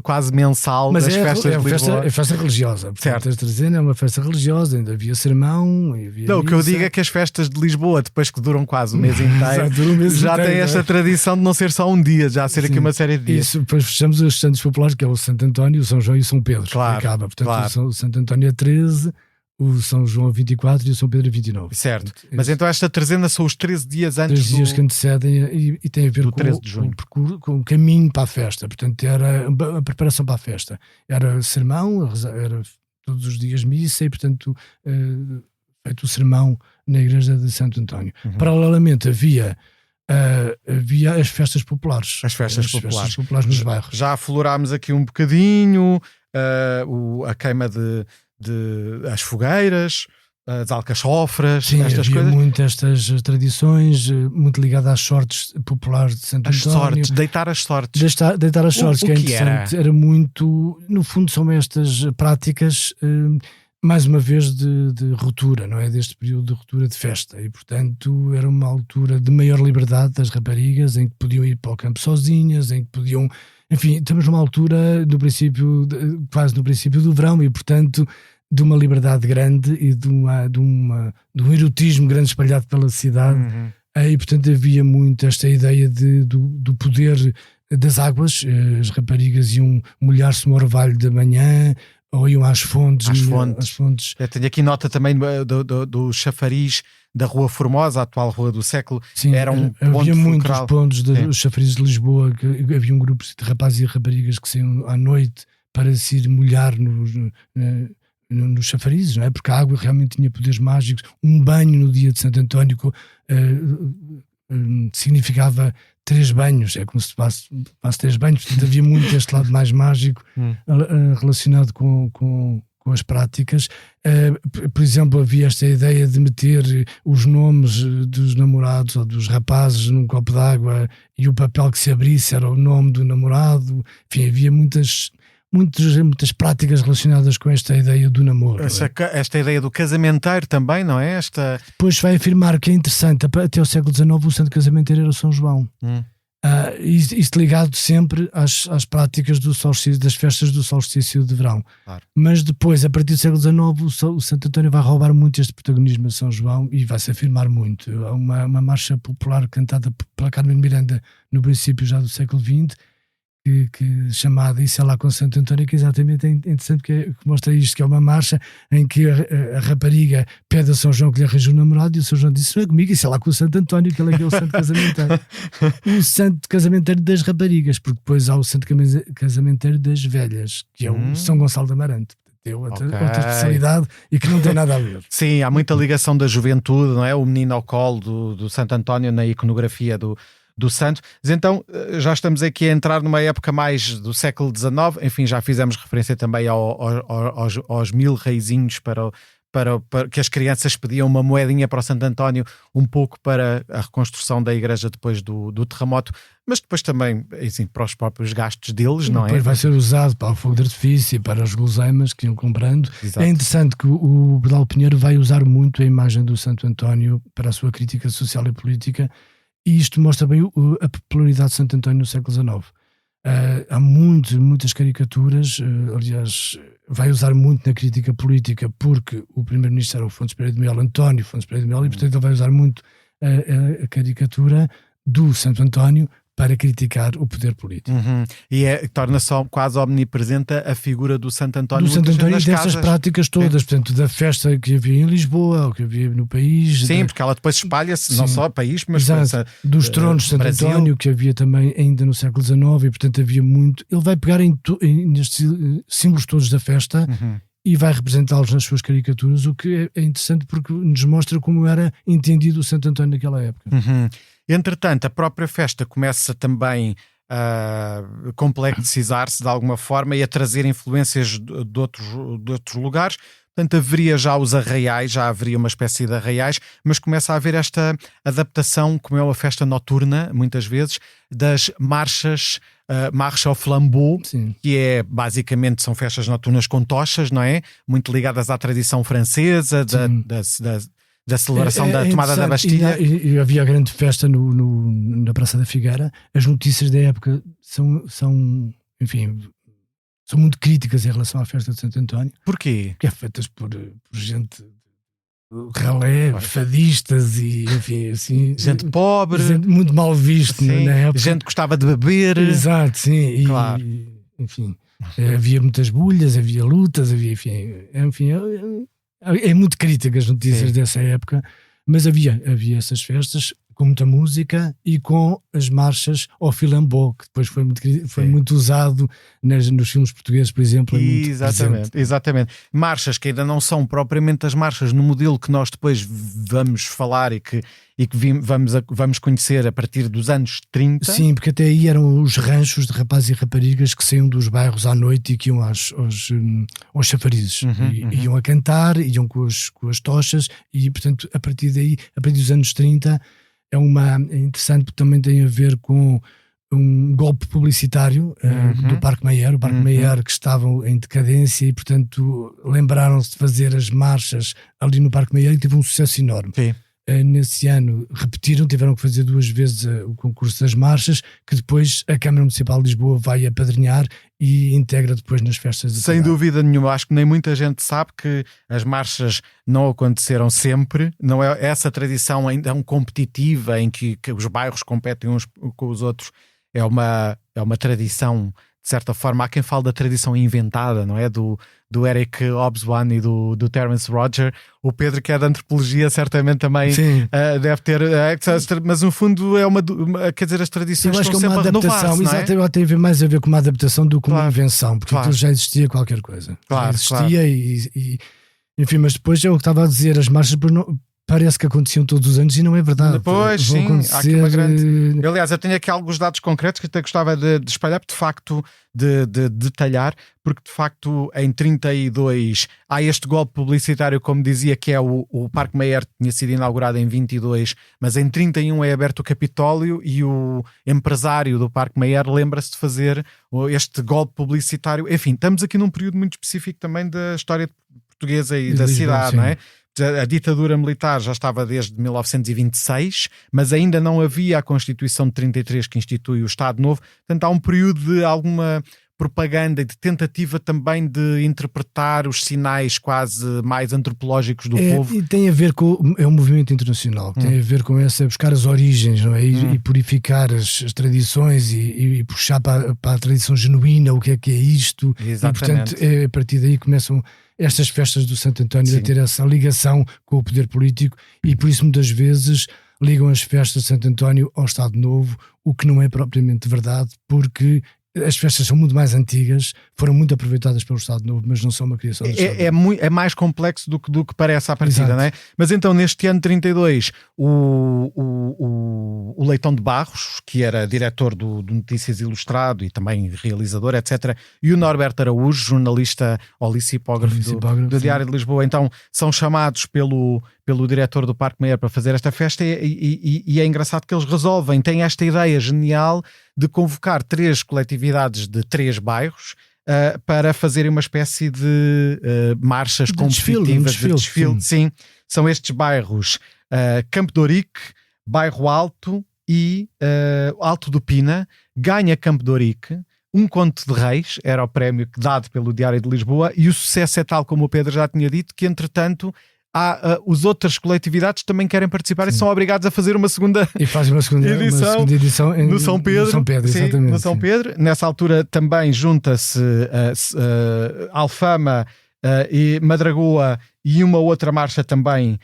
quase mensal. Mas das festas de Lisboa. É festa religiosa. Portanto, certo. A trezena é uma festa religiosa, ainda havia sermão. O que eu digo é que as festas de Lisboa, depois que duram quase o mês inteiro, já tem esta tradição de não ser só um dia, já ser aqui uma série de dias. Isso, depois fechamos os santos populares, que é o Santo António, o São João e o São Pedro. Claro, acaba. Portanto, o Santo António é 13, o São João 24 e o São Pedro 29. Certo. Mas então esta trezena são os 13 dias antes 13 dias que antecedem e tem a ver com o caminho para a festa. Portanto, era a preparação para a festa. Era sermão, era todos os dias missa e, portanto, feito o sermão na igreja de Santo António. Paralelamente havia as festas populares. As festas populares nos bairros. Já aflorámos aqui um bocadinho a queima as fogueiras, as alcachofras. Sim, estas havia coisas. muito estas tradições, muito ligadas às sortes populares de Santo António. Sortes, deitar as sortes. Deitar as sortes, que é interessante. Era muito, no fundo são estas práticas, mais uma vez de ruptura, não é? Deste período de ruptura de festa, e portanto era uma altura de maior liberdade das raparigas, em que podiam ir para o campo sozinhas, em que podiam, enfim, estamos numa altura quase no princípio do verão, e portanto de uma liberdade grande e de um erotismo grande espalhado pela cidade. E portanto havia muito esta ideia do poder das águas. As raparigas iam molhar-se no orvalho da manhã, ou iam às fontes. Eu tenho aqui nota também do chafariz da Rua Formosa, a atual Rua do Século. Sim, havia muitos pontos dos chafarizes de Lisboa, que havia um grupo de rapazes e raparigas que saíam à noite para se ir molhar nos chafarizes, não é? Porque a água realmente tinha poderes mágicos. Um banho no dia de Santo António significava 3 banhos, é como se passe 3 banhos. Portanto, havia muito este lado mais mágico relacionado com as práticas. Por exemplo, havia esta ideia de meter os nomes dos namorados ou dos rapazes num copo d'água, e o papel que se abrisse era o nome do namorado. Enfim, havia muitas práticas relacionadas com esta ideia do namoro. Esta ideia do casamenteiro também, não é? Depois vai afirmar que é interessante, até o século XIX o santo casamenteiro era o São João. Isto ligado sempre às práticas do solstício, das festas do solstício de verão. Claro. Mas depois, a partir do século XIX, o Santo António vai roubar muito este protagonismo a São João e vai se afirmar muito. Há uma marcha popular cantada pela Carmen Miranda no princípio já do século XX, que chamada Isso é lá com Santo António, que exatamente é interessante, que mostra isto, que é uma marcha em que a rapariga pede a São João que lhe arranje um namorado e o São João disse: não é comigo, isso é lá com o Santo António, que ele é que é o santo casamenteiro. O santo casamenteiro das raparigas, porque depois há o santo casamenteiro das velhas, que é o São Gonçalo de Amarante. Tem outra especialidade e que não tem nada a ver. Sim, há muita ligação da juventude, não é? O menino ao colo do Santo António na iconografia do santo. Mas então já estamos aqui a entrar numa época mais do século XIX, enfim, já fizemos referência também aos 1000 reizinhos para que as crianças pediam uma moedinha para o Santo António, um pouco para a reconstrução da igreja depois do terremoto, mas depois também, assim, para os próprios gastos deles, não é? Depois vai ser usado para o fogo de artifício e para as guloseimas que iam comprando. Exato. É interessante que o Bernal Pinheiro vai usar muito a imagem do Santo António para a sua crítica social e política. E isto mostra bem a popularidade de Santo António no século XIX. Há muitas caricaturas, aliás, vai usar muito na crítica política, porque o primeiro-ministro era o Fontes Pereira de Melo, António Fontes Pereira de Melo, e portanto ele vai usar muito a caricatura do Santo António para criticar o poder político. E torna-se quase omnipresente a figura do Santo António. Do Santo António e dessas casas. práticas todas, portanto, da festa que havia em Lisboa, ou que havia no país. Sim, porque ela depois espalha-se, não só país, mas dos tronos de Santo Brasil. António, que havia também ainda no século XIX, e portanto havia muito. Ele vai pegar nestes símbolos todos da festa e vai representá-los nas suas caricaturas, o que é interessante porque nos mostra como era entendido o Santo António naquela época. Entretanto, a própria festa começa também a complexizar-se de alguma forma e a trazer influências de outros lugares. Portanto, haveria já os arraiais, já haveria uma espécie de arraiais, mas começa a haver esta adaptação, como é uma festa noturna, muitas vezes, das marchas, marcha ao flambeau, Sim. que é basicamente são festas noturnas com tochas, não é? Muito ligadas à tradição francesa, da celebração da tomada da Bastilha. E havia a grande festa na Praça da Figueira. As notícias da época são muito críticas em relação à festa de Santo António. Porquê? Que é feitas por gente ralé, fadistas e enfim, assim, gente pobre, gente muito mal visto na época. Gente que gostava de beber. Exato, sim. Claro. Enfim, havia muitas bulhas, havia lutas, havia, enfim, é muito crítica as notícias dessa época, mas havia essas festas com muita música e com as marchas ao filambó, que depois foi muito usado nos filmes portugueses, por exemplo. Exatamente. Marchas que ainda não são propriamente as marchas no modelo que nós depois vamos falar e que vamos conhecer a partir dos anos 30. Sim, porque até aí eram os ranchos de rapazes e raparigas que saíam dos bairros à noite e que iam aos chafarizes. Iam a cantar, iam com as tochas e, portanto, a partir dos anos 30 é interessante porque também tem a ver com um golpe publicitário do Parque Mayer, o Parque Mayer, que estavam em decadência e, portanto, lembraram-se de fazer as marchas ali no Parque Mayer e teve um sucesso enorme. Sim. Nesse ano tiveram que fazer 2 vezes o concurso das marchas, que depois a Câmara Municipal de Lisboa vai apadrinhar e integra depois nas festas da Sem cidade. dúvida nenhuma, acho que nem muita gente sabe que as marchas não aconteceram sempre, não é essa tradição ainda competitiva em que os bairros competem uns com os outros, é uma tradição, de certa forma. Há quem fale da tradição inventada, não é? Do Eric Hobsbawm e do Terence Roger. O Pedro, que é da antropologia, certamente também deve ter, mas no fundo quer dizer, as tradições estão sempre a renovar-se, não é? Exato, tem mais a ver com uma adaptação do que uma invenção, porque aquilo já existia qualquer coisa. Claro, já existia e enfim, mas depois é o que estava a dizer, as marchas parece que aconteciam todos os anos e não é verdade. Depois, sim, há aqui uma grande... Aliás, eu tenho aqui alguns dados concretos que até gostava de espalhar, de facto, de detalhar, porque de facto em 32 há este golpe publicitário, como dizia, que é o Parque Mayer, tinha sido inaugurado em 22, mas em 31 é aberto o Capitólio e o empresário do Parque Mayer lembra-se de fazer este golpe publicitário. Enfim, estamos aqui num período muito específico também da história portuguesa e da cidade, não é? A ditadura militar já estava desde 1926, mas ainda não havia a Constituição de 33 que institui o Estado Novo. Portanto, há um período de alguma propaganda e de tentativa também de interpretar os sinais quase mais antropológicos do povo. E tem a ver com um movimento internacional, tem a ver com buscar as origens, não é? E purificar as tradições e puxar para a tradição genuína o que é isto. Exatamente. E portanto a partir daí começam estas festas do Santo António a ter essa ligação com o poder político, e por isso muitas vezes ligam as festas de Santo António ao Estado Novo, o que não é propriamente verdade, porque as festas são muito mais antigas, foram muito aproveitadas pelo Estado Novo, mas não são uma criação do Estado Novo. É mais complexo do que parece à partida, não é? Mas então, neste ano de 32, o Leitão de Barros, que era diretor do Notícias Ilustrado e também realizador, etc., e o Norberto Araújo, jornalista olicipógrafo do Diário de Lisboa, então são chamados pelo diretor do Parque Mayer para fazer esta festa, e é engraçado que eles têm esta ideia genial de convocar 3 coletividades de 3 bairros para fazerem uma espécie de marchas competitivas, de desfile. Sim, são estes bairros: Campo de Ourique, Bairro Alto e Alto do Pina. Ganha Campo de Ourique. Um Conto de Reis era o prémio dado pelo Diário de Lisboa, e o sucesso é tal, como o Pedro já tinha dito, que entretanto as outras coletividades também querem participar e são obrigados a fazer uma segunda e fazem uma segunda edição no São Pedro. Exatamente, no São Pedro. Nessa altura também junta-se Alfama e Madragoa, e uma outra marcha também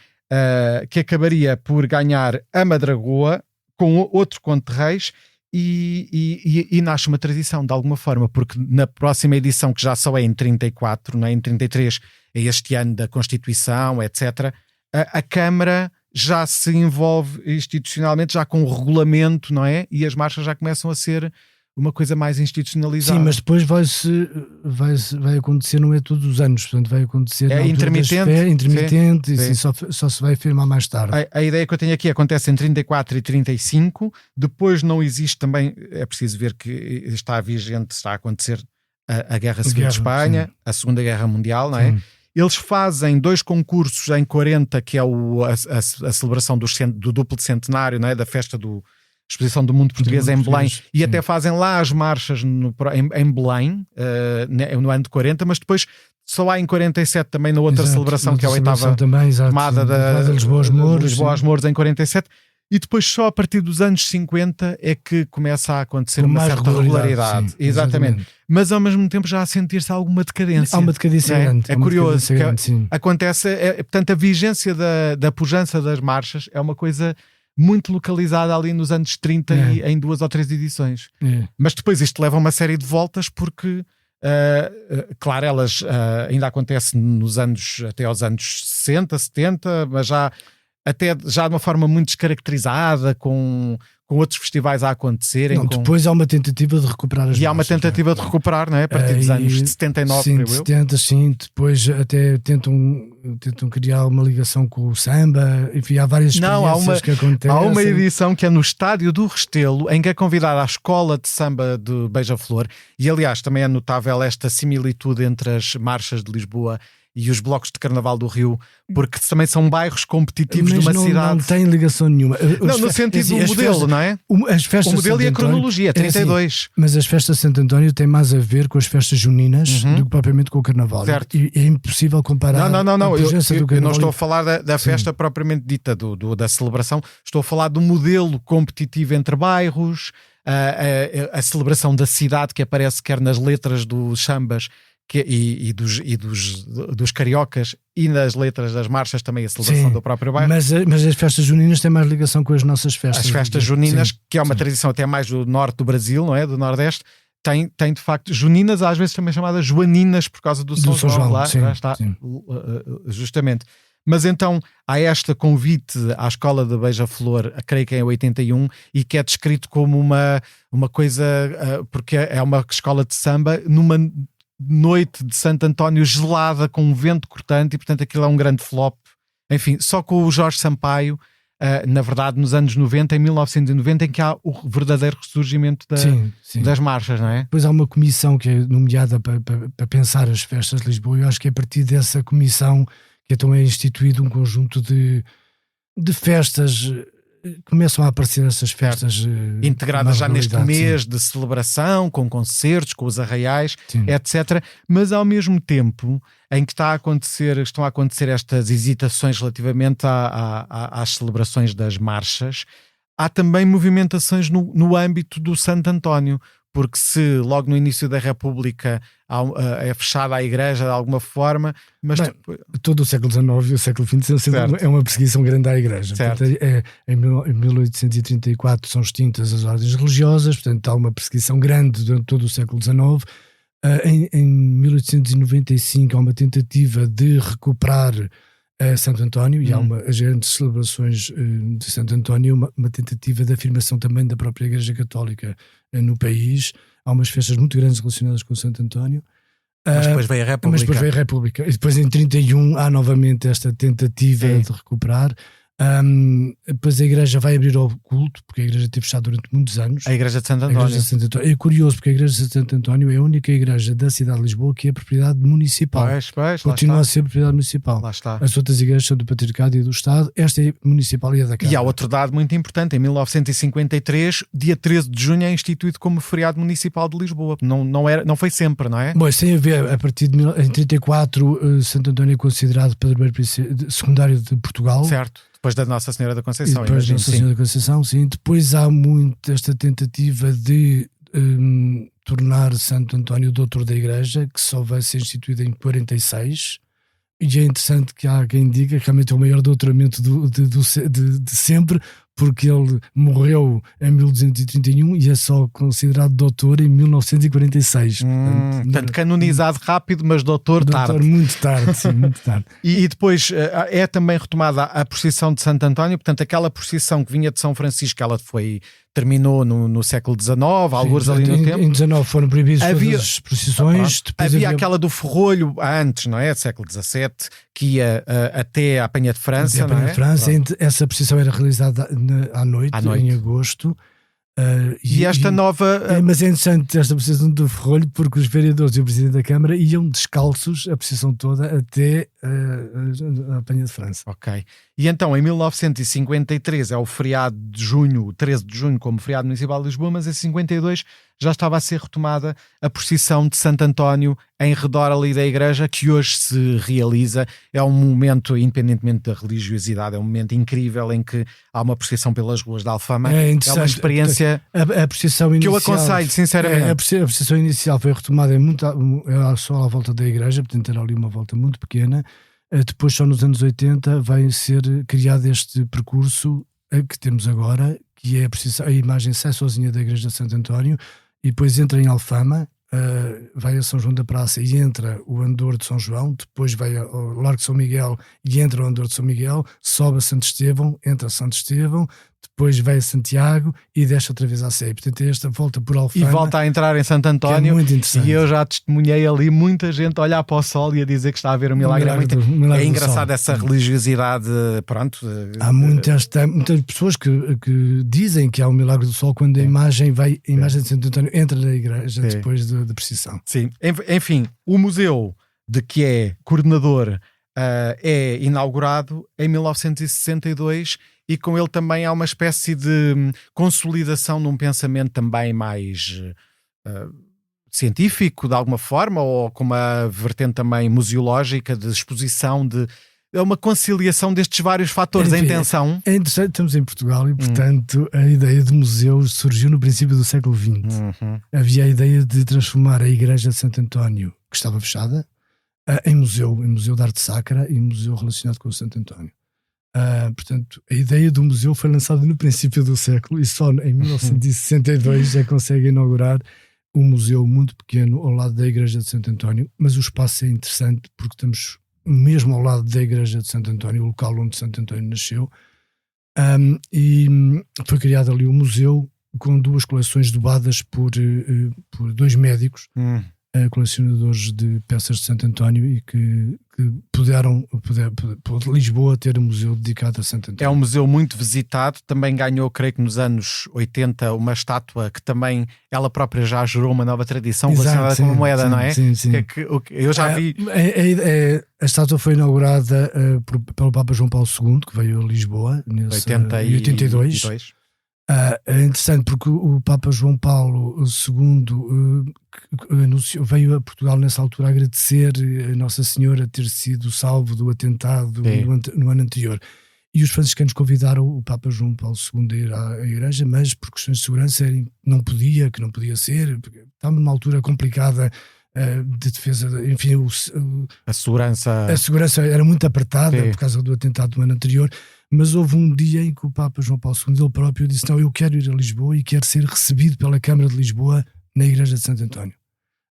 que acabaria por ganhar a Madragoa com outro Conto de Reis, e nasce uma tradição de alguma forma, porque na próxima edição, que já só é em 34, não é? Em 33 é este ano da Constituição, etc., a Câmara já se envolve institucionalmente, já com o regulamento, não é? E as marchas já começam a ser uma coisa mais institucionalizada. Sim, mas depois vai acontecer, não é todos os anos, portanto vai acontecer intermitente, e assim, só se vai afirmar mais tarde. A ideia que eu tenho aqui acontece em 34 e 35, depois não existe também, é preciso ver que está a acontecer a Guerra Civil de Espanha, a Segunda Guerra Mundial, não é? Sim. Eles fazem 2 concursos em 40, que é a celebração do duplo centenário, não é? Da festa Exposição do Mundo Português em Belém, e até fazem lá as marchas em Belém, no ano de 40, mas depois só há em 47 também na outra celebração, que é a 8ª tomada de Lisboa aos Mouros em 47, e depois só a partir dos anos 50 é que começa a acontecer uma certa regularidade. Sim, exatamente. Mas ao mesmo tempo já a sentir-se alguma decadência. Há uma decadência grande. É curioso. Acontece, portanto, a vigência da pujança das marchas é uma coisa muito localizada ali nos anos 30 e em 2 ou 3 edições. Mas depois isto leva a uma série de voltas, porque claro, elas ainda acontecem até aos anos 60, 70, mas já de uma forma muito descaracterizada, com outros festivais a acontecerem. Depois há uma tentativa de recuperar as marchas. E há uma tentativa de recuperar, não é? A partir dos anos de 79, sim, de 70, sim. Depois até tentam criar uma ligação com o samba. Enfim, há várias experiências que acontecem. Há uma edição que é no Estádio do Restelo, em que é convidada a Escola de Samba de Beija-Flor, e aliás também é notável esta similitude entre as marchas de Lisboa e os blocos de Carnaval do Rio, porque também são bairros competitivos de uma cidade. Não tem ligação nenhuma. No sentido do modelo, não é? O modelo e a cronologia, 32. Assim, mas as festas de Santo António têm mais a ver com as festas juninas do que propriamente com o Carnaval. Certo. E é impossível comparar. Não. Eu não estou a falar da festa propriamente dita, da celebração. Estou a falar do modelo competitivo entre bairros, a celebração da cidade que aparece quer nas letras dos sambas, dos cariocas, e nas letras das marchas também a celebração do próprio bairro. Mas as festas juninas têm mais ligação com as nossas festas. As festas juninas, que é uma tradição até mais do norte do Brasil, não é? Do Nordeste, tem de facto juninas, às vezes também chamadas joaninas, por causa do São João. Lá está, justamente. Mas então há este convite à Escola de Beija-Flor, creio que é em 81, e que é descrito como uma coisa, porque é uma escola de samba numa noite de Santo António gelada, com um vento cortante, e portanto aquilo é um grande flop. Enfim, só com o Jorge Sampaio, na verdade nos anos 90, em 1990, em que há o verdadeiro ressurgimento das marchas, não é? Depois há uma comissão que é nomeada para pensar as festas de Lisboa, e eu acho que é a partir dessa comissão que então é instituído um conjunto de festas. Começam a aparecer essas festas integradas já neste mês de celebração, com concertos, com os arraiais, etc. Mas ao mesmo tempo em que estão a acontecer estas hesitações relativamente às celebrações das marchas, há também movimentações no âmbito do Santo António, porque se logo no início da República é fechada a igreja de alguma forma, mas todo o século XIX e o século XX é uma perseguição grande à igreja. Portanto, em 1834 são extintas as ordens religiosas, portanto há uma perseguição grande durante todo o século XIX. Em 1895 há uma tentativa de recuperar Santo António e há as grandes celebrações de Santo António, uma tentativa de afirmação também da própria Igreja Católica no país. Há umas festas muito grandes relacionadas com Santo António. Mas depois veio a República. E depois em 31 há novamente esta tentativa de recuperar. Depois a igreja vai abrir ao culto, porque a igreja teve fechado durante muitos anos. A igreja de Santo António. É curioso, porque a igreja de Santo António é a única igreja da cidade de Lisboa que é propriedade municipal. Continua a ser propriedade municipal. Lá está. As outras igrejas são do Patriarcado e do Estado. Esta é municipal e é da Câmara. E há outro dado muito importante: em 1953, dia 13 de junho é instituído como feriado municipal de Lisboa. Não foi sempre, não é? Bom, isso tem a ver, a partir de 1934 Santo António é considerado padroeiro secundário de Portugal. Certo. Depois da Nossa Senhora da Conceição. Depois da Nossa Senhora da Conceição, sim. Depois há muito esta tentativa de tornar Santo António doutor da Igreja, que só vai ser instituído em 46. E é interessante que há quem diga que realmente é o maior doutoramento de sempre, porque ele morreu em 1231 e é só considerado doutor em 1946. Portanto, canonizado rápido, mas doutor tarde. Muito tarde, sim, muito tarde. E depois é também retomada a procissão de Santo António, portanto, aquela procissão que vinha de São Francisco, ela terminou no século XIX, alguns ali no tempo. Em 19 foram proibidas todas as procissões. Havia aquela do Ferrolho antes, não é? Século XVII, que ia até à Penha de França. Essa procissão era realizada à noite, em agosto. Mas é interessante esta procissão do Ferrolho, porque os vereadores e o Presidente da Câmara iam descalços a procissão toda até a Penha de França. Ok. E então, em 1953 é o feriado de junho, 13 de junho, como feriado municipal de Lisboa, mas em 52 já estava a ser retomada a procissão de Santo António em redor ali da igreja, que hoje se realiza. É um momento, independentemente da religiosidade, é um momento incrível em que há uma procissão pelas ruas de Alfama. É uma experiência a procissão inicial, que eu aconselho, sinceramente. A procissão inicial foi retomada só à volta da igreja, portanto era ali uma volta muito pequena. Depois, só nos anos 80, vai ser criado este percurso que temos agora, que é a imagem sai sozinha da igreja de Santo António e depois entra em Alfama, vai a São João da Praça e entra o Andor de São João, depois vai ao Largo de São Miguel e entra o Andor de São Miguel, sobe a Santo Estevão, entra a Santo Estevão, depois vai a Santiago e desce outra vez à Sé. Portanto, é esta volta por Alfama. E volta a entrar em Santo António. É muito interessante. E eu já testemunhei ali muita gente a olhar para o sol e a dizer que está a ver o milagre. É engraçado essa religiosidade. Pronto. Há muitas pessoas que dizem que há o milagre do sol quando a imagem de Santo António entra na igreja depois da procissão. Sim. Enfim, o museu de que é coordenador é inaugurado em 1962 e com ele também há uma espécie de consolidação num pensamento também mais científico, de alguma forma, ou com uma vertente também museológica, de exposição, é uma conciliação destes vários fatores em tensão. É interessante, estamos em Portugal e, portanto, a ideia de museu surgiu no princípio do século XX. Havia a ideia de transformar a igreja de Santo António, que estava fechada, em museu de arte sacra e museu relacionado com o Santo António. Portanto, a ideia do museu foi lançada no princípio do século e só em 1962 já consegue inaugurar um museu muito pequeno ao lado da igreja de Santo António, mas o espaço é interessante porque estamos mesmo ao lado da igreja de Santo António, o local onde Santo António nasceu, e foi criado ali um museu com duas coleções doadas por dois médicos, colecionadores de peças de Santo António e que que puderam Lisboa ter um museu dedicado a Santo António. É um museu muito visitado, também ganhou, creio que nos anos 80, uma estátua que também ela própria já gerou uma nova tradição relacionada com a moeda, não é? Sim. Eu já vi. A estátua foi inaugurada pelo Papa João Paulo II, que veio a Lisboa em 82. É interessante porque o Papa João Paulo II veio a Portugal nessa altura agradecer a Nossa Senhora ter sido salvo do atentado no ano anterior. E os franciscanos convidaram o Papa João Paulo II a ir à igreja, mas por questões de segurança não podia ser, porque estava numa altura complicada de defesa, enfim, a segurança era muito apertada por causa do atentado do ano anterior. Mas houve um dia em que o Papa João Paulo II ele próprio disse: não, eu quero ir a Lisboa e quero ser recebido pela Câmara de Lisboa na Igreja de Santo António.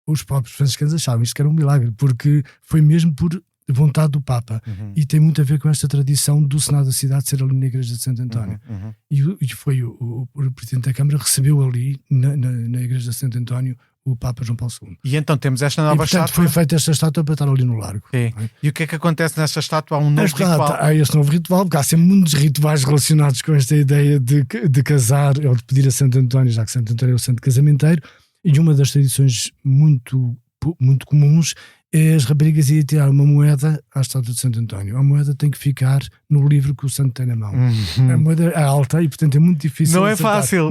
Os próprios franciscanos achavam isto que era um milagre, porque foi mesmo por vontade do Papa. E tem muito a ver com esta tradição do Senado da cidade ser ali na Igreja de Santo António. E foi o Presidente da Câmara recebeu ali na Igreja de Santo António o Papa João Paulo II. E então temos esta nova estátua. Foi feita esta estátua para estar ali no largo. E o que é que acontece nesta estátua? Há um novo ritual. Há este novo ritual, porque há sempre muitos rituais relacionados com esta ideia de casar, ou de pedir a Santo António, já que Santo António é o santo casamenteiro, e uma das tradições muito comuns é as raparigas irem tirar uma moeda à estátua de Santo António. A moeda tem que ficar no livro que o santo tem na mão. A moeda é alta e, portanto, é muito difícil. Não é fácil.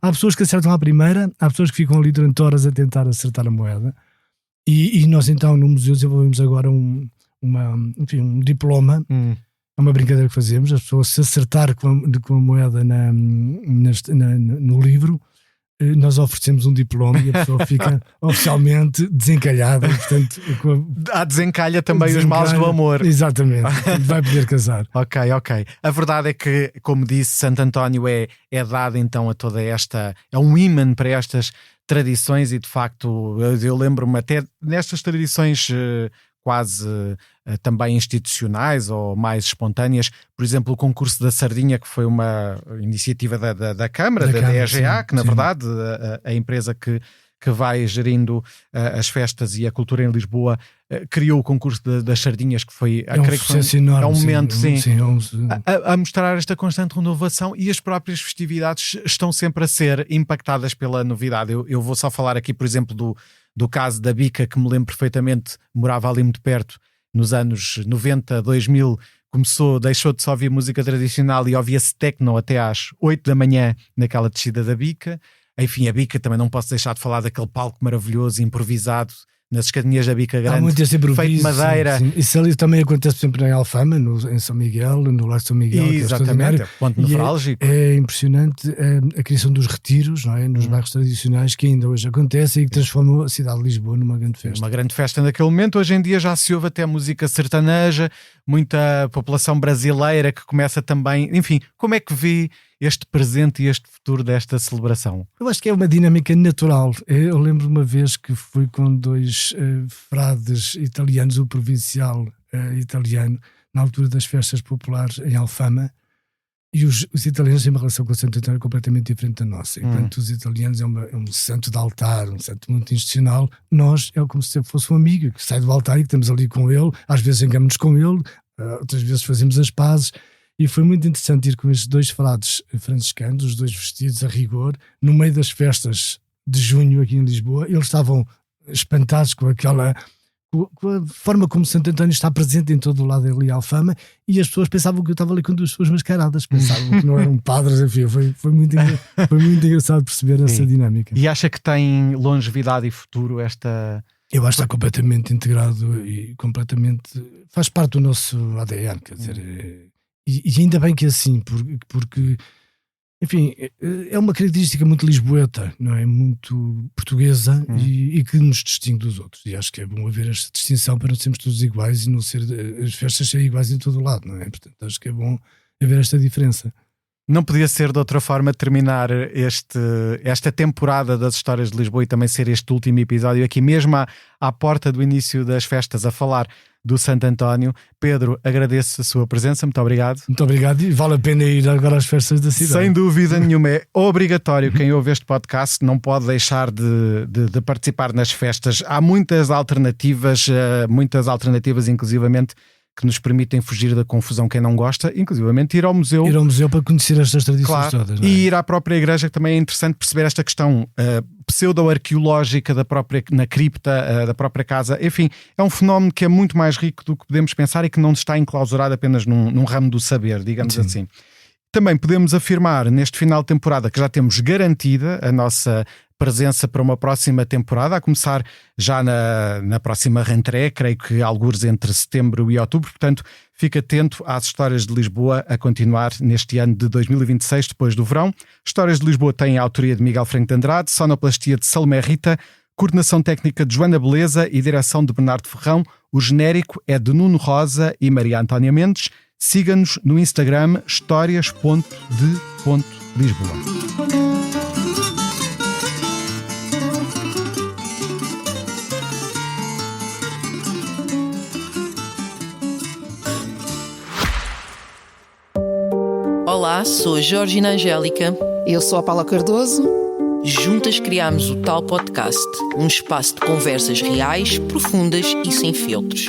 Há pessoas que acertam à primeira, há pessoas que ficam ali durante horas a tentar acertar a moeda. E nós, então, no museu desenvolvemos agora um diploma. É uma brincadeira que fazemos. As pessoas, se acertar com a moeda no livro, nós oferecemos um diploma e a pessoa fica oficialmente desencalhada. Portanto, desencalha também os males do amor. Exatamente, vai poder casar. Ok. A verdade é que, como disse, Santo António é dado então a toda esta... É um ímã para estas tradições e, de facto, eu lembro-me até nestas tradições quase também institucionais ou mais espontâneas, por exemplo o concurso da sardinha, que foi uma iniciativa da Câmara, da DGA, que na verdade a empresa que vai gerindo as festas e a cultura em Lisboa criou o concurso das sardinhas, que foi um sucesso enorme, é um momento a mostrar esta constante renovação, e as próprias festividades estão sempre a ser impactadas pela novidade. Eu vou só falar aqui, por exemplo, do caso da Bica, que me lembro perfeitamente, morava ali muito perto, nos anos 90, 2000, deixou de só ouvir música tradicional e ouvia-se techno até às 8 da manhã naquela descida da Bica. Enfim, a Bica, também não posso deixar de falar daquele palco maravilhoso, improvisado, nas escadinhas da Bica Grande, muito feito de madeira. Sim. Isso ali também acontece sempre em Alfama, em São Miguel, no Largo de São Miguel. Exatamente, ponto nefrálgico. É impressionante a criação dos retiros, não é? Nos bairros tradicionais, que ainda hoje acontece e que transformam a cidade de Lisboa numa grande festa. Uma grande festa naquele momento. Hoje em dia já se ouve até música sertaneja, muita população brasileira que começa também... Enfim, como é que vê este presente e este futuro desta celebração? Eu acho que é uma dinâmica natural. Eu lembro uma vez que fui com dois frades italianos, o provincial italiano, na altura das festas populares em Alfama, e os italianos têm uma relação com o Santo António completamente diferente da nossa. Enquanto os italianos é um santo de altar, um santo muito institucional, nós é como se fosse um amigo que sai do altar e que estamos ali com ele, às vezes engamos-nos com ele, outras vezes fazemos as pazes. E foi muito interessante ir com estes dois frades franciscanos, os dois vestidos a rigor, no meio das festas de junho aqui em Lisboa. Eles estavam espantados com a forma como Santo António está presente em todo o lado ali, Alfama, e as pessoas pensavam que eu estava ali com duas pessoas mascaradas, pensavam que não eram padres, enfim, foi muito engraçado perceber essa dinâmica. E acha que tem longevidade e futuro esta... Eu acho que está completamente integrado e completamente... faz parte do nosso ADN, quer dizer... E ainda bem que é assim, porque, enfim, é uma característica muito lisboeta, não é? Muito portuguesa e que nos distingue dos outros. E acho que é bom haver esta distinção para não sermos todos iguais e não ser as festas serem iguais em todo o lado, não é? Portanto, acho que é bom haver esta diferença. Não podia ser de outra forma terminar esta temporada das Histórias de Lisboa e também ser este último episódio aqui mesmo à porta do início das festas a falar do Santo António. Pedro, agradeço a sua presença, muito obrigado. Muito obrigado e vale a pena ir agora às festas da cidade. Sem dúvida nenhuma, é obrigatório. Quem ouve este podcast não pode deixar de participar nas festas. Há muitas alternativas inclusivamente, que nos permitem fugir da confusão. Quem não gosta, inclusivamente ir ao museu. Ir ao museu para conhecer estas tradições, claro, todas. Não é? E ir à própria igreja, que também é interessante perceber esta questão pseudo-arqueológica na cripta da própria casa. Enfim, é um fenómeno que é muito mais rico do que podemos pensar e que não está enclausurado apenas num ramo do saber, digamos assim. Também podemos afirmar neste final de temporada que já temos garantida a nossa presença para uma próxima temporada, a começar já na próxima rentrée, creio que algures entre setembro e outubro. Portanto, fique atento às Histórias de Lisboa a continuar neste ano de 2026, depois do verão. Histórias de Lisboa têm a autoria de Miguel Franco de Andrade, sonoplastia de Salomé Rita, coordenação técnica de Joana Beleza e direção de Bernardo Ferrão. O genérico é de Nuno Rosa e Maria Antónia Mendes. Siga-nos no Instagram histórias.de.lisboa. Olá, sou a Georgina Angélica. Eu sou a Paula Cardoso. Juntas criámos o Tal Podcast, um espaço de conversas reais, profundas e sem filtros.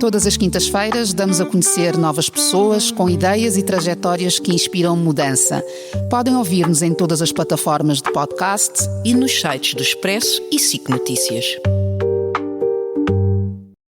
Todas as quintas-feiras damos a conhecer novas pessoas com ideias e trajetórias que inspiram mudança. Podem ouvir-nos em todas as plataformas de podcast e nos sites do Expresso e SIC Notícias.